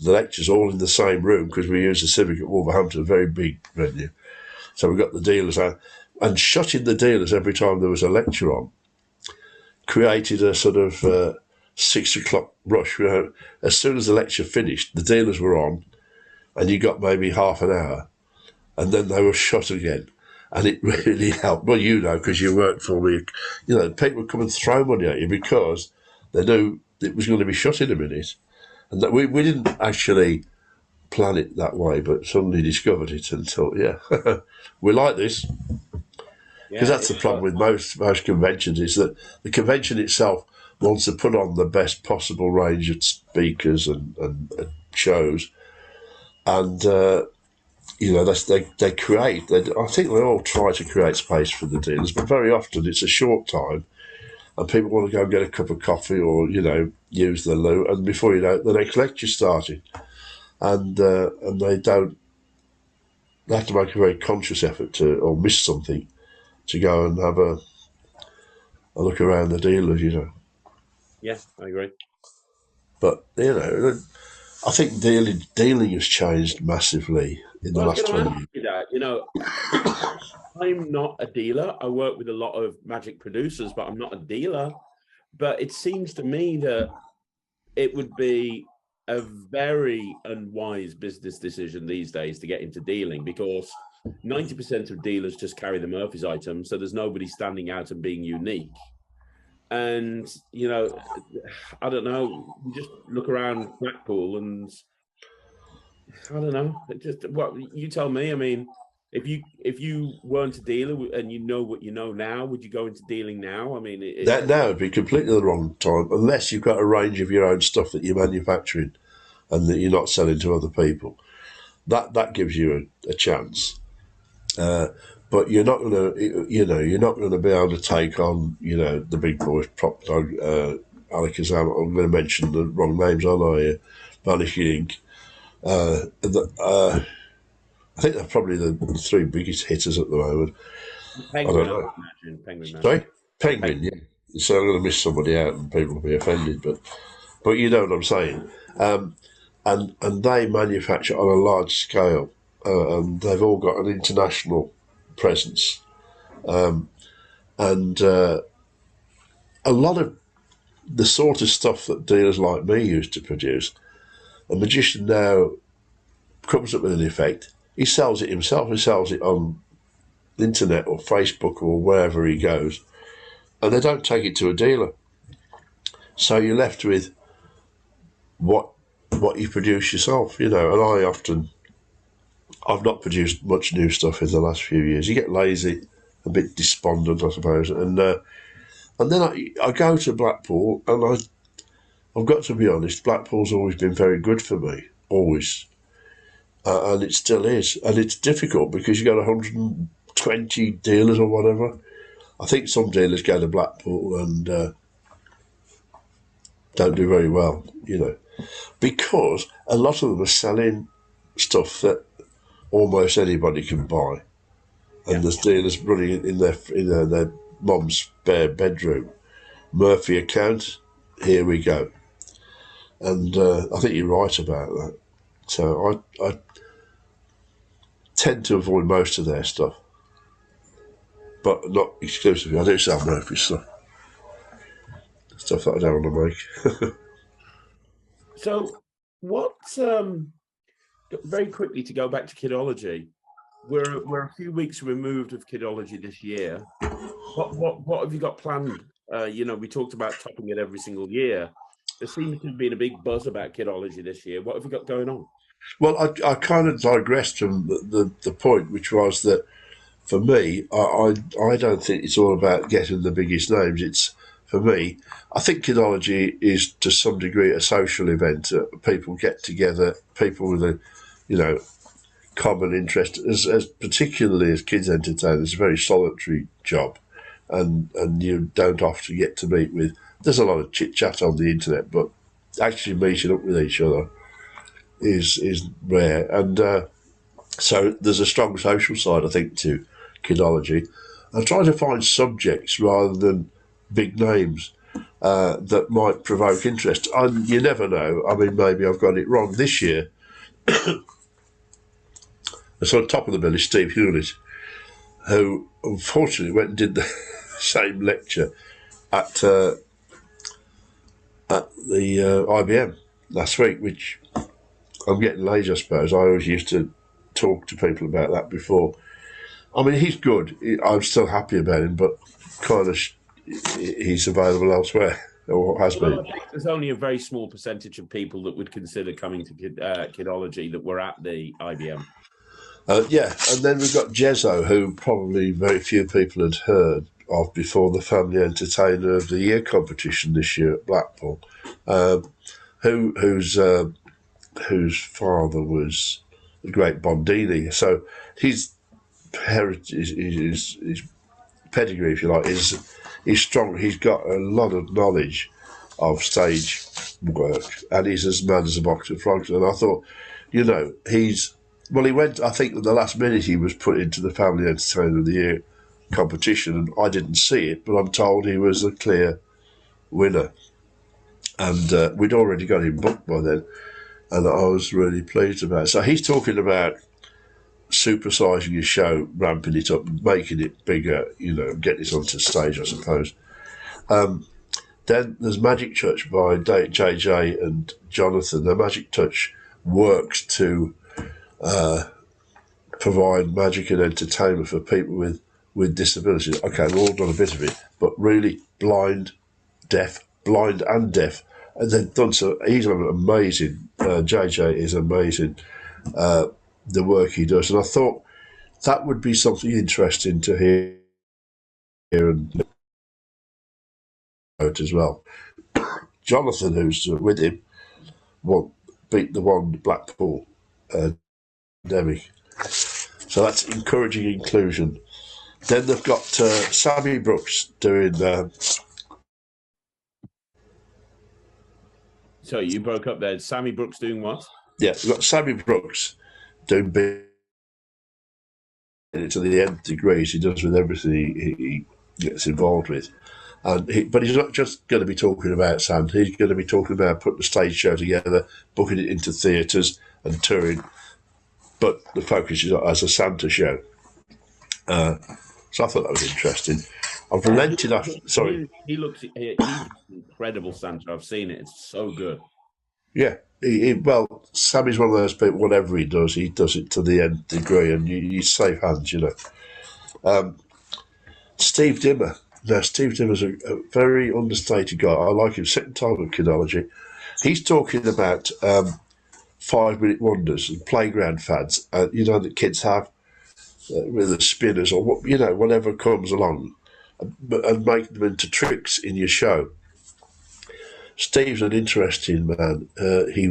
lectures all in the same room, because we used the Civic at Wolverhampton, a very big venue. So we got the dealers out, and shutting the dealers every time there was a lecture on created a sort of 6 o'clock rush. As soon as the lecture finished, the dealers were on, and you got maybe half an hour, and then they were shut again. And it really helped. Well, you know, because you worked for me, you know, people would come and throw money at you because they knew it was going to be shut in a minute. And that we didn't actually plan it that way, but suddenly discovered it and thought, yeah, we like this. Because that's the problem with most conventions, is that the convention itself wants to put on the best possible range of speakers and shows. And, you know, they create, I think they all try to create space for the dealers, but very often it's a short time and people want to go and get a cup of coffee or, you know, use the loo, and before you know it, the next lecture's starting. And they have to make a very conscious effort to, or miss something, to go and have a look around the dealers, you know. Yeah, I agree. But, you know, I think dealing has changed massively in the last 20 years. You know, I'm not a dealer. I work with a lot of magic producers, but I'm not a dealer. But it seems to me that it would be a very unwise business decision these days to get into dealing, because 90% of dealers just carry the Murphy's item, so there's nobody standing out and being unique. And, you know, I don't know, you just look around Blackpool and I don't know, what you tell me. I mean, if you weren't a dealer and you know what you know now, would you go into dealing now? I mean, that now would be completely the wrong time, unless you've got a range of your own stuff that you're manufacturing and that you're not selling to other people. That gives you a chance. But you're not going to, you know, you're not going to be able to take on, you know, the big boys, Prop Dog, Alec Powell. I'm going to mention the wrong names, aren't I? Vanishing Inc. I think they're probably the three biggest hitters at the moment. Penguin, I don't know. Penguin. Sorry? Penguin, yeah. So I'm going to miss somebody out and people will be offended, but you know what I'm saying. And they manufacture on a large scale, and they've all got an international presence. And a lot of the sort of stuff that dealers like me used to produce, a magician now comes up with an effect. He sells it himself. He sells it on the internet or Facebook or wherever he goes, and they don't take it to a dealer. So you're left with what you produce yourself, you know. And I've not produced much new stuff in the last few years. You get lazy, a bit despondent, I suppose, and then I go to Blackpool, and I've got to be honest, Blackpool's always been very good for me, always. And it still is. And it's difficult because you got 120 dealers or whatever. I think some dealers go to Blackpool and don't do very well, you know, because a lot of them are selling stuff that almost anybody can buy. And there's dealers running it in their mum's spare bedroom. Murphy account, here we go. And I think you're right about that. So I tend to avoid most of their stuff, but not exclusively. I do sell Murphy stuff that I don't want to make. So what, very quickly to go back to Kidology, we're a few weeks removed of Kidology this year. What have you got planned? You know, we talked about topping it every single year. There seems to have been a big buzz about Kidology this year. What have you got going on? Well, I kind of digressed from the point, which was that for me, I don't think it's all about getting the biggest names. It's, for me, I think Kidology is to some degree a social event. People get together, people with common interest, as particularly as kids entertainers. It's a very solitary job, and you don't often get to meet with. There's a lot of chit chat on the internet, but actually meeting up with each other is rare, and so there's a strong social side, I think, to Kidology. I try to find subjects rather than big names that might provoke interest. And you never know. I mean, maybe I've got it wrong. This year, the sort of top of the bill is Steve Hewlett, who unfortunately went and did the same lecture at the IBM last week, which I'm getting lazy, I suppose. I always used to talk to people about that before. I mean, he's good. I'm still happy about him, but kind of he's available elsewhere, or has been. I think there's only a very small percentage of people that would consider coming to Kidology that were at the IBM. Yeah, and then we've got Jezzo, who probably very few people had heard of before the Family Entertainer of the Year competition this year at Blackpool, whose father was the great Bondini. So his heritage, his pedigree, if you like, is strong. He's got a lot of knowledge of stage work, and he's as mad as a box of frogs. And I thought, he went, I think at the last minute he was put into the Family Entertainer of the Year competition, and I didn't see it, but I'm told he was a clear winner. And we'd already got him booked by then, and I was really pleased about it. So he's talking about supersizing your show, ramping it up, making it bigger, getting it onto stage, I suppose. Then there's Magic Touch by JJ and Jonathan. The Magic Touch works to provide magic and entertainment for people with disabilities. Okay, we've all done a bit of it, but really blind and deaf. And they've done so. He's amazing. JJ is amazing. The work he does, and I thought that would be something interesting to hear and out as well. Jonathan, who's with him, beat the one Blackpool pandemic, so that's encouraging inclusion. Then they've got Sammy Brooks doing. So you broke up there. Sammy Brooks doing what? Yeah, we've got Sammy Brooks doing big to the nth degrees. He does with everything he gets involved with. But he's not just going to be talking about sound. He's going to be talking about putting a stage show together, booking it into theatres and touring. But the focus is as a Santa show. So I thought that was interesting. I've relented after. Sorry. He's incredible Santa. I've seen it. It's so good. Yeah. Well, Sammy's one of those people, whatever he does it to the nth degree, and he's safe hands, Steve Dimmer. Now, Steve Dimmer's a very understated guy. I like him. Second time at Kidology. He's talking about 5-minute wonders and playground fads, that kids have with the spinners or whatever comes along, and make them into tricks in your show. Steve's an interesting man. He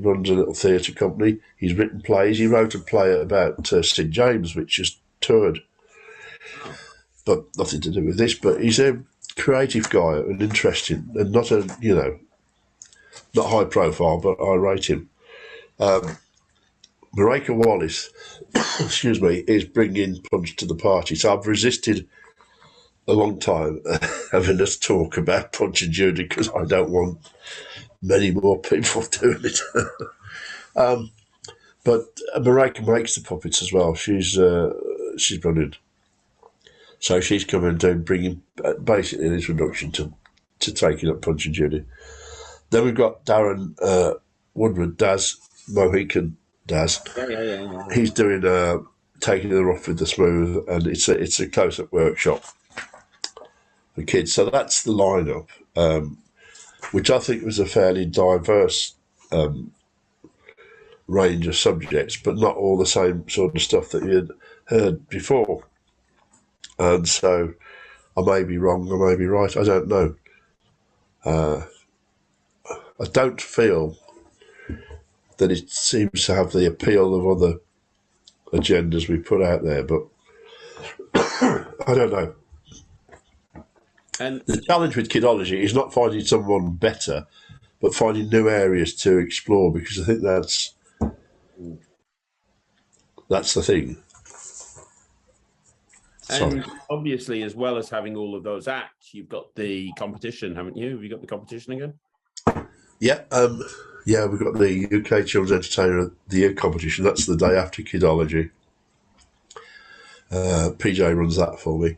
runs a little theatre company. He's written plays. He wrote a play about St James, which is toured, but nothing to do with this. But he's a creative guy and interesting, and not high profile, but I rate him. Marika Wallace, excuse me, is bringing punch to the party. So I've resisted a long time having us talk about Punch and Judy because I don't want many more people doing it. But Marika makes the puppets as well. She's brilliant. So she's coming and bringing basically an introduction to taking up Punch and Judy. Then we've got Darren Woodward, Daz, Mohican Daz. Yeah. He's doing taking the rough with the smooth, and it's a close-up workshop for kids. So that's the lineup, which I think was a fairly diverse range of subjects, but not all the same sort of stuff that you'd heard before. And so I may be wrong, I may be right, I don't know. I don't feel that it seems to have the appeal of other agendas we put out there. But I don't know. And The challenge with Kidology is not finding someone better, but finding new areas to explore, because I think that's the thing. Sorry. And obviously, as well as having all of those acts, you've got the competition, haven't you? Have you got the competition again? Yeah, we've got the UK Children's Entertainer of the Year competition. That's the day after Kidology. PJ runs that for me.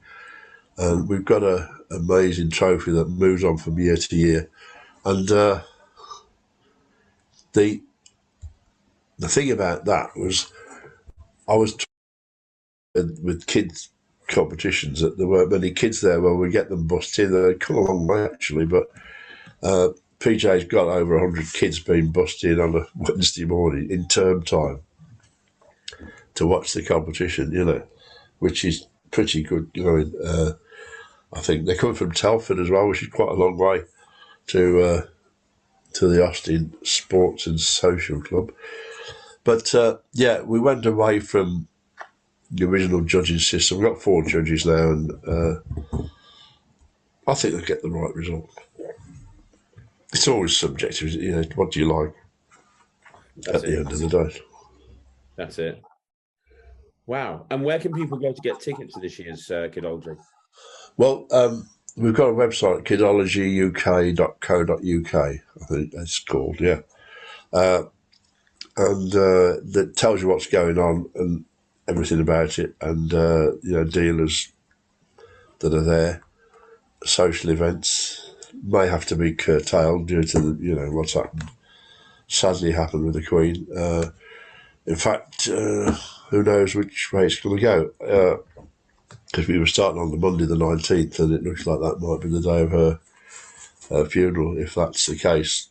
And we've got an amazing trophy that moves on from year to year. And the thing about that was, I was with kids competitions that there weren't many kids there. Well, we get them bussed in. They've come a long way, actually, but PJ's got over 100 kids being bussed in on a Wednesday morning in term time to watch the competition, which is pretty good going. I think they're coming from Telford as well, which is quite a long way to the Austin Sports and Social Club. But we went away from the original judging system. We've got 4 judges now, and I think they'll get the right result. It's always subjective, what do you like at the end of the day? That's it. Wow. And where can people go to get tickets to this year's Kidology? Well, we've got a website, kidologyuk.co.uk, I think that's called, yeah. And that tells you what's going on and everything about it, and dealers that are there. Social events may have to be curtailed due to what's happened. Sadly, happened with the Queen. In fact, who knows which way it's going to go? Because we were starting on the Monday the 19th, and it looks like that might be the day of her funeral. If that's the case,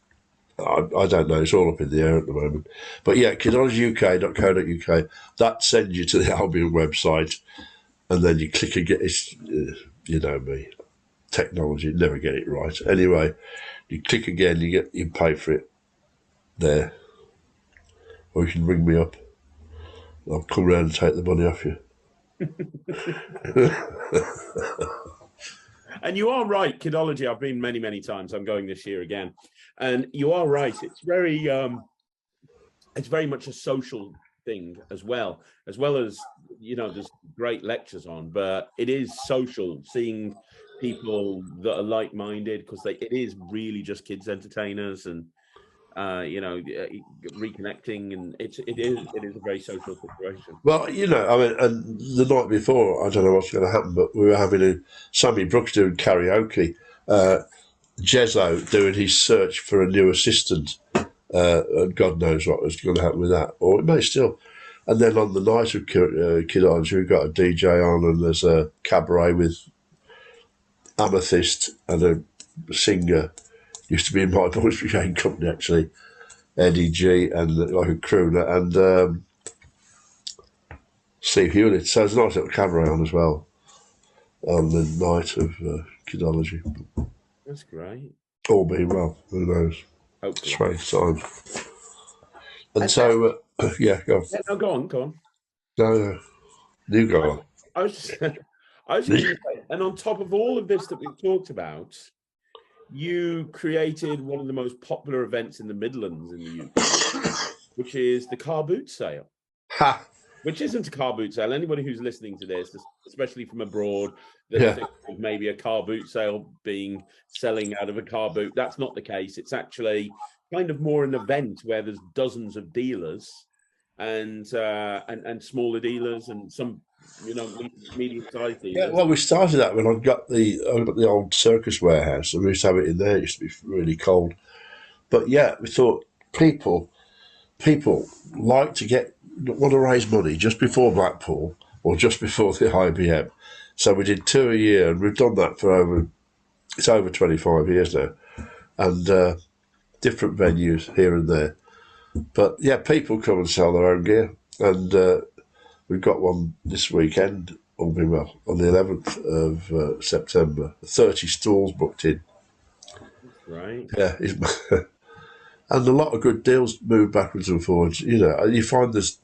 I don't know. It's all up in the air at the moment. But yeah, kidologyuk.co.uk. That sends you to the Albion website, and then you click again. It's, you know me, technology, never get it right. Anyway, you click again, you pay for it there, or you can ring me up. I'll come round and take the money off you. And you are right, Kidology. I've been many, many times. I'm going this year again, and you are right. It's very much a social thing as well as there's great lectures on, but it is social, seeing people that are like-minded, because it is really just kids entertainers, and reconnecting, and it is a very social situation. Well, and the night before, I don't know what's going to happen, but we were having Sammy Brooks doing karaoke, Jezzo doing his search for a new assistant, and God knows what was going to happen with that, or it may still. And then on the night of Kidology, we've got a DJ on, and there's a cabaret with Amethyst and a singer, used to be in my Boys Brigade company actually, Eddie G, and like a crooner, and Steve Hewlett. So there's a nice little cabaret on as well on the night of Kidology. That's great. All being well, who knows? Hopefully. Strange time. And so, yeah, go on. No, go on. No, you go on. I was just going to say, and on top of all of this that we've talked about, you created one of the most popular events in the Midlands in the UK, which is the car boot sale. Ha! Which isn't a car boot sale. Anybody who's listening to this, especially from abroad, that thinks of maybe a car boot sale selling out of a car boot. That's not the case. It's actually kind of more an event where there's dozens of dealers and smaller dealers and some medium-sized dealers. Yeah, well, we started that when I got the old Circus warehouse, and we used to have it in there. It used to be really cold, but yeah, we thought people like to want to raise money just before Blackpool or just before the IBM. So we did 2 a year, and we've done that for over 25 years now, and different venues here and there. But yeah, people come and sell their own gear, and we've got one this weekend, all being well, on the 11th of September. 30 stalls booked in. Right. Yeah, and a lot of good deals move backwards and forwards. You know, you find there's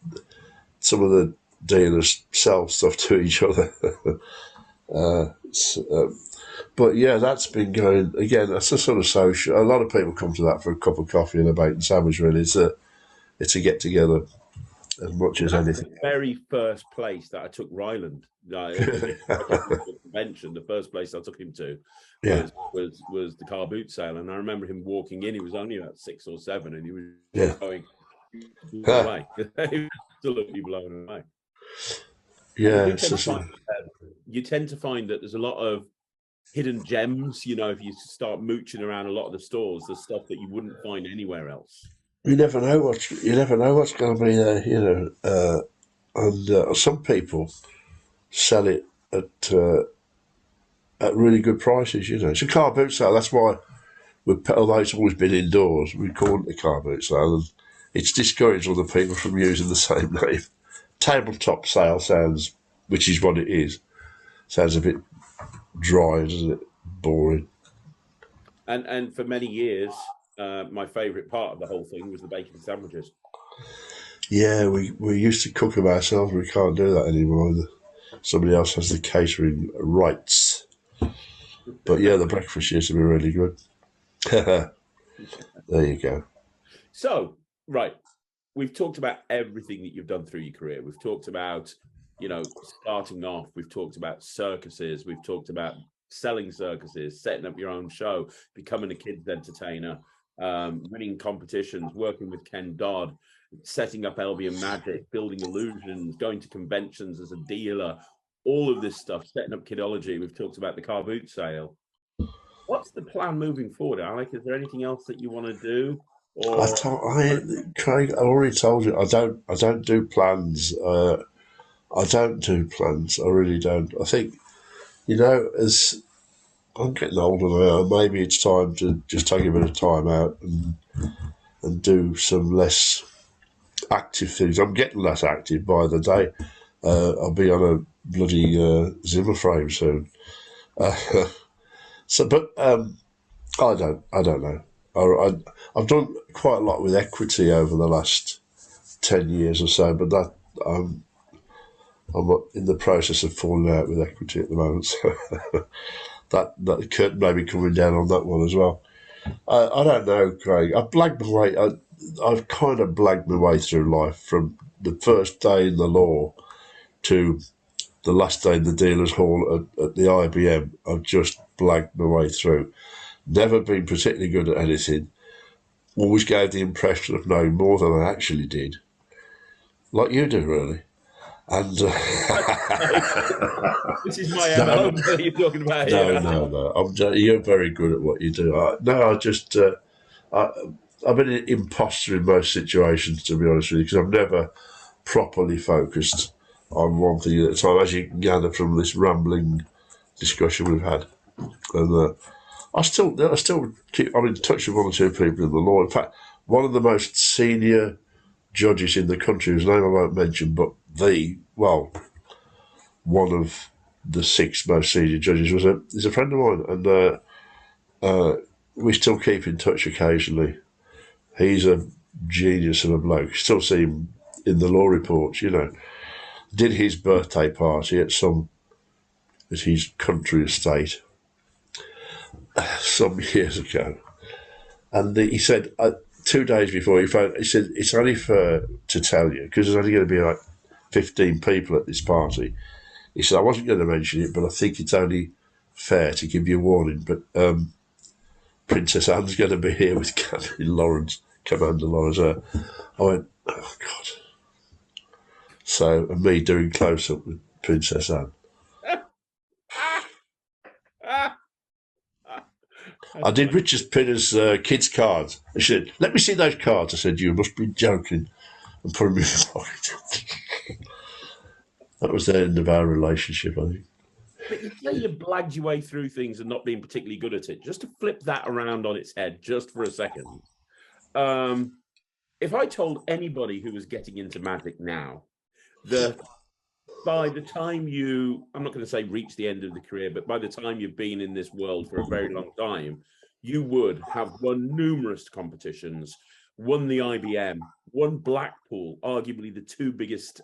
some of the dealers sell stuff to each other. But yeah, that's been going again. That's a sort of social. A lot of people come to that for a cup of coffee and a bacon sandwich. Really, it's a get together as much as anything. The very first place that I took Ryland, the convention, the first place I took him to was the car boot sale, and I remember him walking in. He was only about 6 or 7, and he was going away. He was absolutely blown away. Yeah, you tend to find that there's a lot of hidden gems. You know, if you start mooching around a lot of the stores, there's stuff that you wouldn't find anywhere else. You never know what's going to be there. You know, and some people sell it at really good prices. You know, it's a car boot sale. That's why, although it's always been indoors, we call it a car boot sale, and it's discouraged other people from using the same name. Tabletop sale sounds, which is what it is, sounds a bit dry, doesn't it? Boring. And for many years, my favourite part of the whole thing was the bacon sandwiches. Yeah, we used to cook them ourselves. We can't do that anymore. Somebody else has the catering rights. But yeah, the breakfast used to be really good. There you go. So, right, we've talked about everything that you've done through your career. We've talked about, you know, starting off. We've talked about circuses. We've talked about selling circuses, setting up your own show, becoming a kids entertainer, winning competitions, working with Ken Dodd, setting up Albion Magic, building illusions, going to conventions as a dealer, all of this stuff, setting up Kidology. We've talked about the car boot sale. What's the plan moving forward, Alec? Is there anything else that you want to do? Or Craig, I already told you I don't do plans. I don't do plans. I really don't. I think, you know, as I'm getting older now, maybe it's time to just take a bit of time out and do some less active things. I'm getting less active by the day. I'll be on a bloody Zimmer frame soon. But I don't know. I've done quite a lot with equity over the last 10 years or so, but that I'm in the process of falling out with equity at the moment. So that curtain may be coming down on that one as well. I don't know, Craig. I've kind of blagged my way through life from the first day in the law to the last day in the dealer's hall at the IBM. I've just blagged my way through. Never been particularly good at anything. Always gave the impression of knowing more than I actually did. Like you do, really. And this is my MO that you're talking about here. No. You're very good at what you do. I've been an imposter in most situations, to be honest with you, because I've never properly focused on one thing at a time, as you can gather from this rambling discussion we've had. And I still keep. I'm in touch with one or two people in the law. In fact, one of the most senior judges in the country, whose name I won't mention, but one of the 6 most senior judges is a friend of mine, and we still keep in touch occasionally. He's a genius of a bloke. Still see him in the law reports, you know. Did his birthday party at his country estate some years ago, and he said 2 days before he phoned, he said, "It's only fair to tell you, because there's only going to be like 15 people at this party." He said, "I wasn't going to mention it, but I think it's only fair to give you a warning. But Princess Anne's going to be here with Commander Lawrence." I went, "Oh God!" So, and me doing close up with Princess Anne. I did Richard Pinner's kids' cards. She said, "Let me see those cards." I said, "You must be joking," and put them in my pocket. That was the end of our relationship, I think. But you say you blagged your way through things and not being particularly good at it. Just to flip that around on its head, just for a second. If I told anybody who was getting into magic now that by the time I'm not going to say reach the end of the career, but by the time you've been in this world for a very long time, you would have won numerous competitions, won the IBM, won Blackpool, arguably the two biggest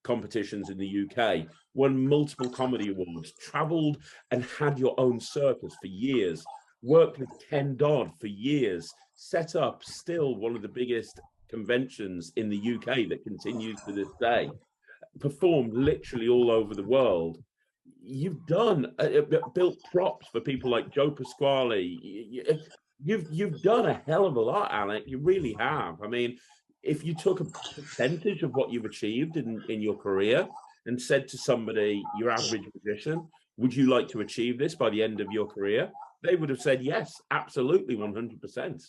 competitions in the UK, won multiple comedy awards, travelled and had your own circus for years, worked with Ken Dodd for years, set up still one of the biggest conventions in the UK that continues to this day, performed literally all over the world. You've done built props for people like Joe Pasquale. You've done a hell of a lot, Alec. You really have. I mean, if you took a percentage of what you've achieved in your career and said to somebody, your average musician, would you like to achieve this by the end of your career? They would have said yes, absolutely, 100%.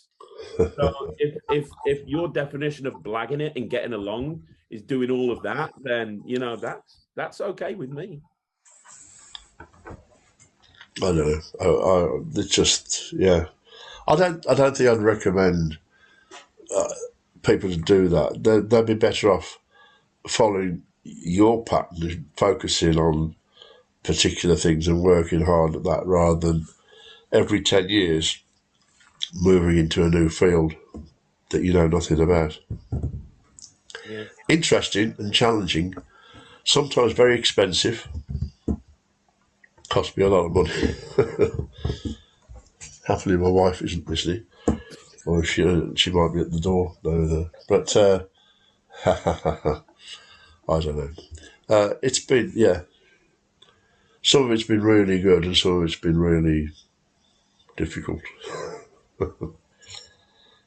So if your definition of blagging it and getting along is doing all of that, then you know that's okay with me. I don't know. It's just, yeah. I don't think I'd recommend people to do that. They'd be better off following your pattern and focusing on particular things and working hard at that, rather than every 10 years moving into a new field that you know nothing about. Yeah. Interesting and challenging, sometimes very expensive. Cost me a lot of money. Happily, my wife isn't listening, or she might be at the door over there. But I don't know. It's been, yeah. Some of it's been really good, and some of it's been really difficult.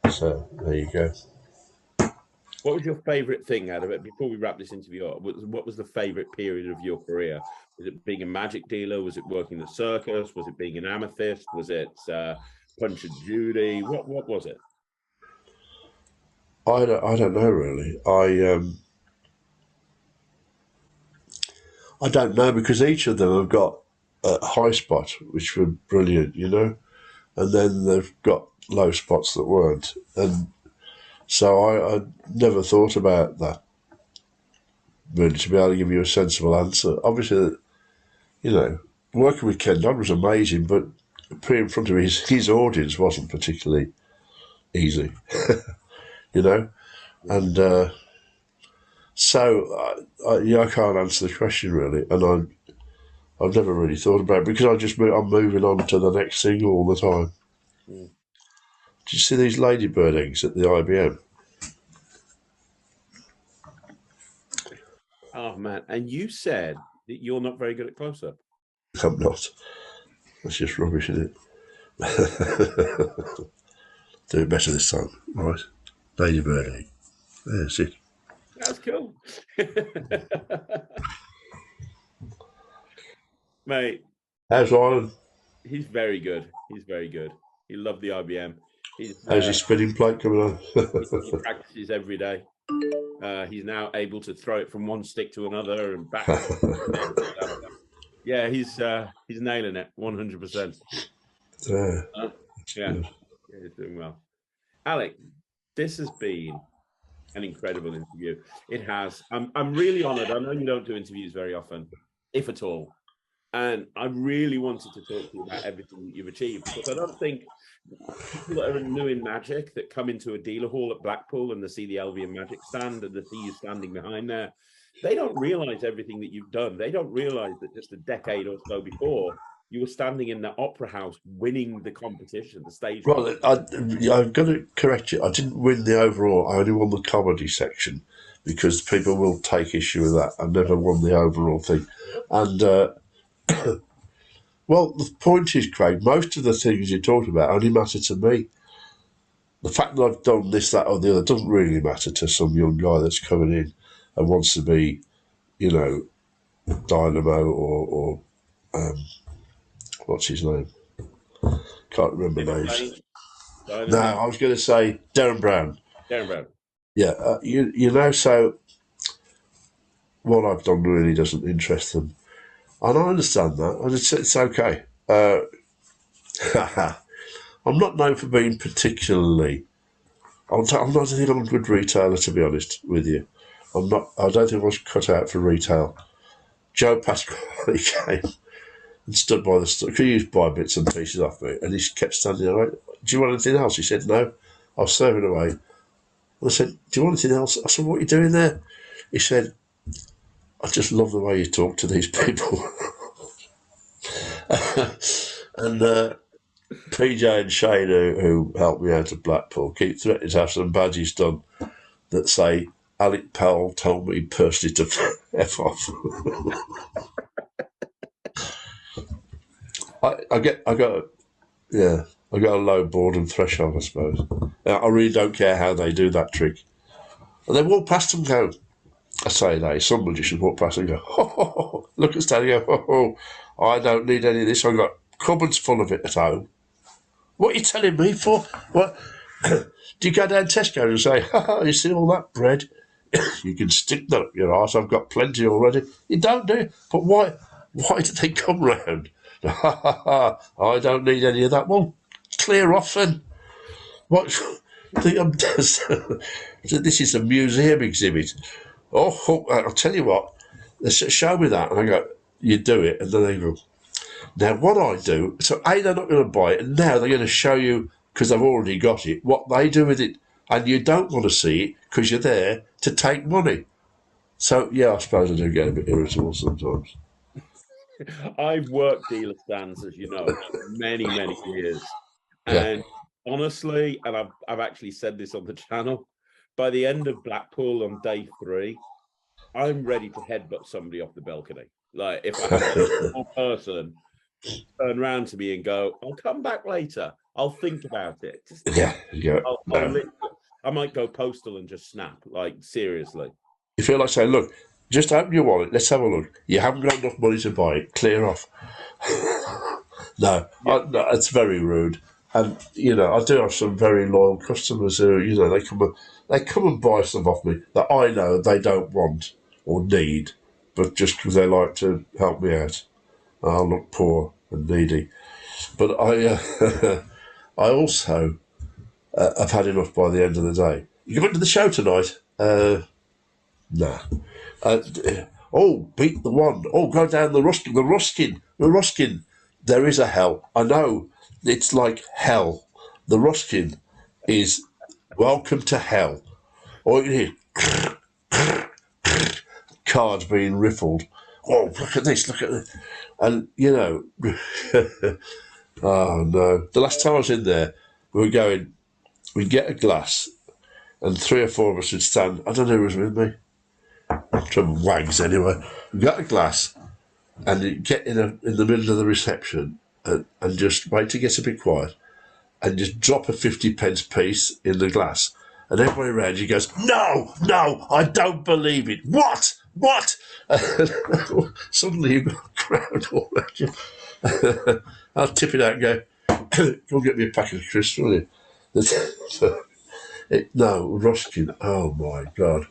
So there you go. What was your favourite thing out of it? Before we wrap this interview up, what was the favourite period of your career? Was it being a magic dealer? Was it working the circus? Was it being an amethyst? Was it Punch and Judy? What was it? I don't know really. I don't know, because each of them have got a high spot which were brilliant, you know, and then they've got low spots that weren't, and so I never thought about that really to be able to give you a sensible answer. Obviously, you know, working with Ken Dodd was amazing, but putting in front of his audience wasn't particularly easy, you know, and so I can't answer the question really, and I've never really thought about it, because I'm moving on to the next thing all the time. Mm. Did you see these ladybird eggs at the IBM? Oh man! And you said that you're not very good at close-up. I'm not. That's just rubbish, isn't it? Do it better this time, right? Ladybird egg. There's it. That's cool. Mate. How's Ireland? He's very good. He's very good. He loved the IBM. How's his spinning plate coming on? He practices every day. He's now able to throw it from one stick to another and back. Yeah, he's nailing it 100%. Yeah, he's doing well. Alec, this has been an incredible interview. It has. I'm really honoured. I know you don't do interviews very often, if at all. And I really wanted to talk to you about everything that you've achieved, because I don't think people that are new in magic, that come into a dealer hall at Blackpool and they see the LV Magic stand and they see you standing behind there, they don't realise everything that you've done. They don't realise that just a decade or so before, you were standing in the Opera House winning the competition, the stage. Well, I've got to correct you. I didn't win the overall. I only won the comedy section, because people will take issue with that. I never won the overall thing. And well, the point is, Craig, most of the things you talked about only matter to me. The fact that I've done this, that, or the other doesn't really matter to some young guy that's coming in and wants to be, you know, Dynamo or what's his name? Can't remember names. No, I was going to say Darren Brown. Darren Brown. Yeah, you know, so what I've done really doesn't interest them. And I understand that, and it's okay. I'm not known for being particularly. I don't think I'm a good retailer, to be honest with you. I don't think I was cut out for retail. Joe Pasquale came and stood by the store. He used to buy bits and pieces off me, and he kept standing there. Like, do you want anything else? He said, no, I'll serve it away. And I said, do you want anything else? I said, what are you doing there? He said, I just love the way you talk to these people. And PJ and Shane, who helped me out at Blackpool, keep threatening to have some badges done that say, Alec Powell told me personally to F off. I got a low boredom threshold, I suppose. I really don't care how they do that trick. And they walk past and go, I say they, some magicians walk past and go, ho, look at Stanley, go, I don't need any of this. I've got cupboards full of it at home. What are you telling me for? What? Do you go down Tesco and say, you see all that bread? You can stick that up your arse. I've got plenty already. You don't do it. But why did they come round? I don't need any of that. Well, clear off then. What? This is a museum exhibit. Oh, I'll tell you what. Show me that. And I go, you do it. And then they go, now what I do, so A, they're not going to buy it, and now they're going to show you, because they've already got it, what they do with it. And you don't want to see it because you're there to take money. So, yeah, I suppose I do get a bit irritable sometimes. I've worked dealer stands, as you know, many years. And honestly, and I've actually said this on the channel, by the end of Blackpool on day 3, I'm ready to headbutt somebody off the balcony. Like, if I have a person turn around to me and go, I'll come back later, I'll think about it. I might go postal and just snap, like, seriously. You feel like saying, look, just open your wallet, let's have a look. You haven't got enough money to buy it, clear off. No, it's very rude. And, I do have some very loyal customers who, they come and buy stuff off me that I know they don't want or need, but just because they like to help me out. I look poor and needy. But I also have had enough by the end of the day. You going to the show tonight? Nah. Beat the one. Go down the Ruskin. There is a hell. I know. It's like hell. The Ruskin is welcome to hell. Or you hear cards being riffled. Oh, look at this, look at this. And, oh no. The last time I was in there, we'd get a glass, and 3 or 4 of us would stand. I don't know who was with me. Some wags anyway. We got a glass, and you'd get in the middle of the reception and just wait to get a bit quiet, and just drop a 50p piece in the glass. And everybody around you goes, no, I don't believe it. What? Suddenly you've got a crowd all around you. I'll tip it out and go, go get me a packet of crisps, will you? No, Ruskin, oh my God.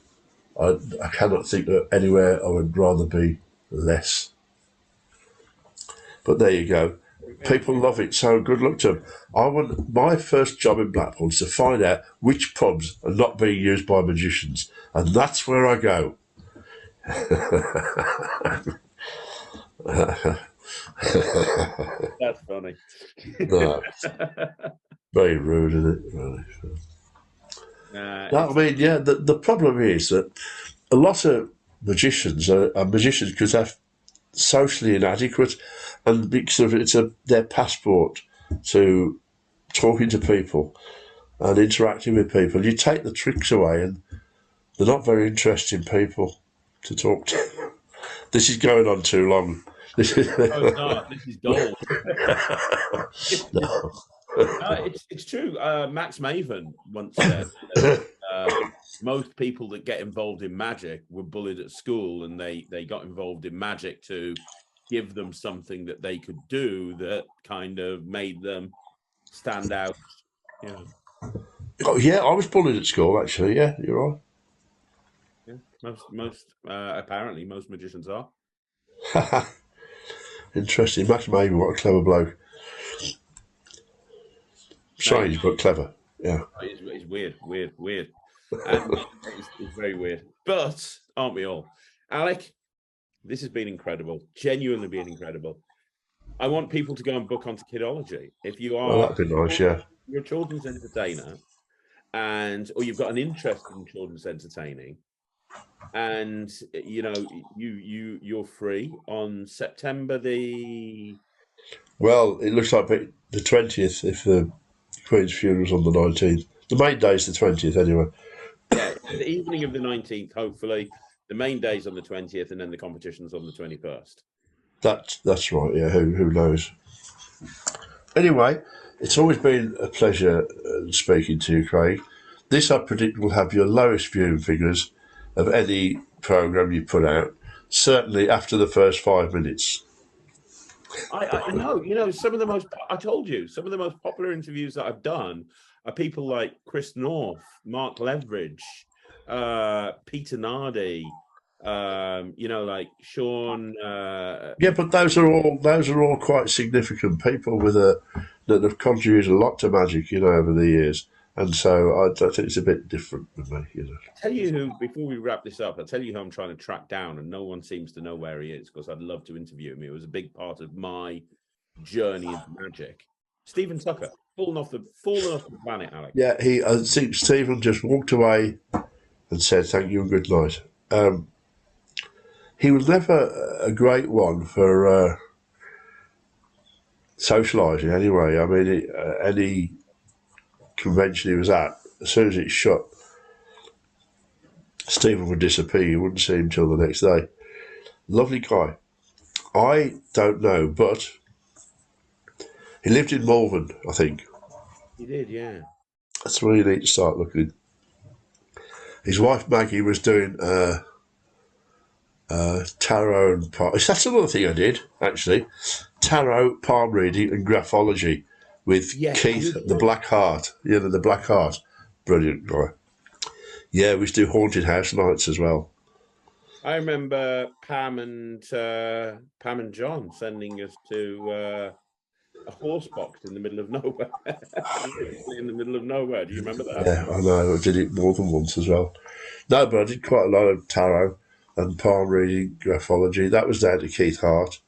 I cannot think of anywhere I would rather be less. But there you go. People love it, so good luck to them. My first job in Blackpool is to find out which pubs are not being used by magicians, and that's where I go. That's funny. No, very rude, isn't it? Really. The problem is that a lot of magicians are magicians because they're socially inadequate, and because of it's their passport to talking to people and interacting with people. You take the tricks away, and they're not very interesting people to talk to. This is going on too long. This is gold. No. It's true. Max Maven once said most people that get involved in magic were bullied at school, and they got involved in magic to give them something that they could do that kind of made them stand out. Oh, yeah, I was bullied at school, actually. Yeah, you're right. Yeah, most apparently most magicians are. Interesting. Max Maven, what a clever bloke. Strange, but clever. Yeah. It's weird. And it's very weird. But aren't we all? Alec, this has been incredible. Genuinely been incredible. I want people to go and book onto Kidology. If you are, that'd be nice, yeah. You're a children's entertainer, or you've got an interest in children's entertaining, and you know you're free on September the. Well, it looks like the 20th if the Queen's funeral's on the 19th. The main day's the 20th anyway. Yeah, the evening of the 19th, hopefully. The main day's on the 20th, and then the competition's on the 21st. That's right. Yeah, who knows? Anyway, it's always been a pleasure speaking to you, Craig. This, I predict, will have your lowest viewing figures of any program you put out. Certainly after the first 5 minutes. I know, you know, some of the most, I told you, some of the most popular interviews that I've done are people like Chris North, Mark Leveridge, Peter Nardi, you know, like Sean. Yeah, but those are all quite significant people that have contributed a lot to magic, over the years. And so I think it's a bit different with me, I'll tell you who, before we wrap this up, I'll tell you who I'm trying to track down, and no one seems to know where he is, because I'd love to interview him. It was a big part of my journey into magic. Stephen Tucker, fallen off the planet, Alex. Yeah, I think Stephen just walked away and said thank you and good night. He was never a great one for socialising anyway. I mean, any convention he was at, as soon as it shut, Stephen would disappear. You wouldn't see him till the next day. Lovely guy. I don't know, but he lived in Malvern, I think. He did, yeah. That's where you need to start looking. His wife Maggie was doing tarot and palm. That's another thing I did, actually. Tarot, palm reading, and graphology with Keith, the Black Heart. The Black Heart. Brilliant guy. Yeah, we used to do haunted house nights as well. I remember Pam and John sending us to a horse box in the middle of nowhere. In the middle of nowhere. Do you remember that? Yeah, I know. I did it more than once as well. No, but I did quite a lot of tarot and palm reading, graphology. That was down to Keith Hart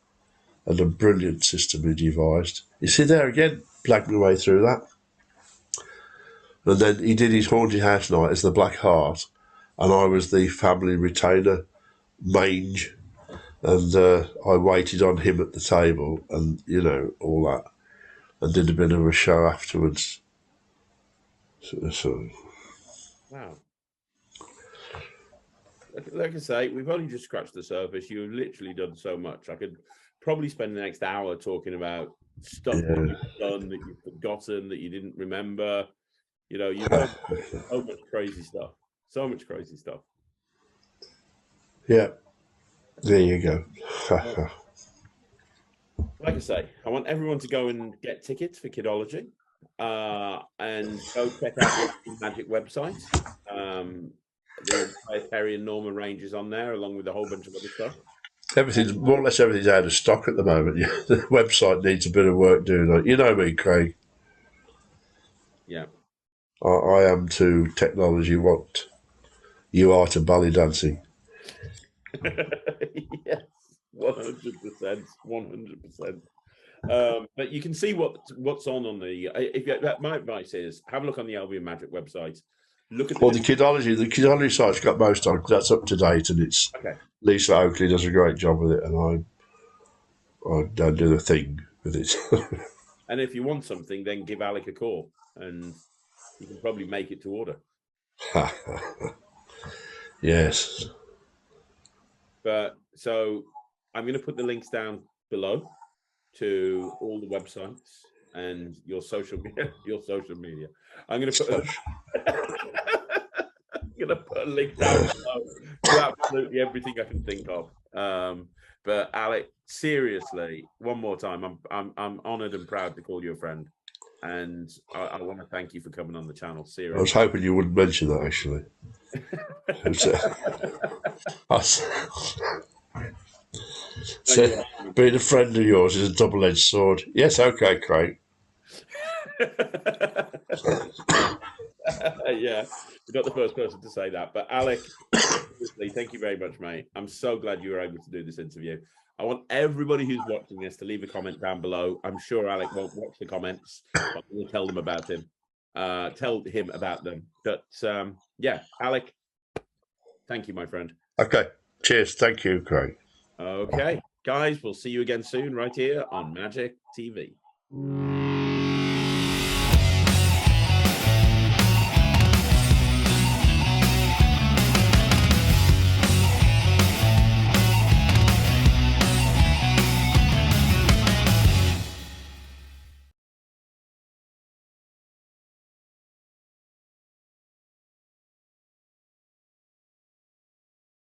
and a brilliant system he devised. You see there again, blagged my way through that. And then he did his haunted house night as the Black Heart, and I was the family retainer, mange, and I waited on him at the table and, all that, and did a bit of a show afterwards. So. Wow. Like I say, we've only just scratched the surface. You've literally done so much. I could probably spend the next hour talking about stuff that you've done, that you've forgotten, that you didn't remember. You've done so much crazy stuff. So much crazy stuff. Yeah. There you go. Like I say, I want everyone to go and get tickets for Kidology and go check out the Magic website. The entire Terry and Norma range is on there, along with a whole bunch of other stuff. More or less everything's out of stock at the moment. The website needs a bit of work doing. You know me, Craig. Yeah. I am to technology what you are to ballet dancing. Yes, 100%, 100%. But you can see what's on the. My advice is have a look on the LV Magic website. Look at the Kidology. The Kidology site's got most on. That's up to date, and it's okay. Lisa Oakley does a great job with it, and I don't do the thing with it. And if you want something, then give Alec a call, and you can probably make it to order. Yes. But so I'm going to put the links down below to all the websites and your social media. I'm going to put a link down below to absolutely everything I can think of. But Alec, seriously, one more time, I'm honoured and proud to call you a friend, and I want to thank you for coming on the channel. Seriously, I was hoping you wouldn't mention that actually. So, being a friend of yours is a double-edged sword. Yes, okay, Craig. Yeah, you're not the first person to say that. But Alec, thank you very much, mate. I'm so glad you were able to do this interview. I want everybody who's watching this to leave a comment down below. I'm sure Alec won't watch the comments, but we'll tell them about him. tell him about them. But yeah, Alec, thank you, my friend. Okay. Cheers. Thank you, Craig. Okay, guys, we'll see you again soon right here on Magic TV.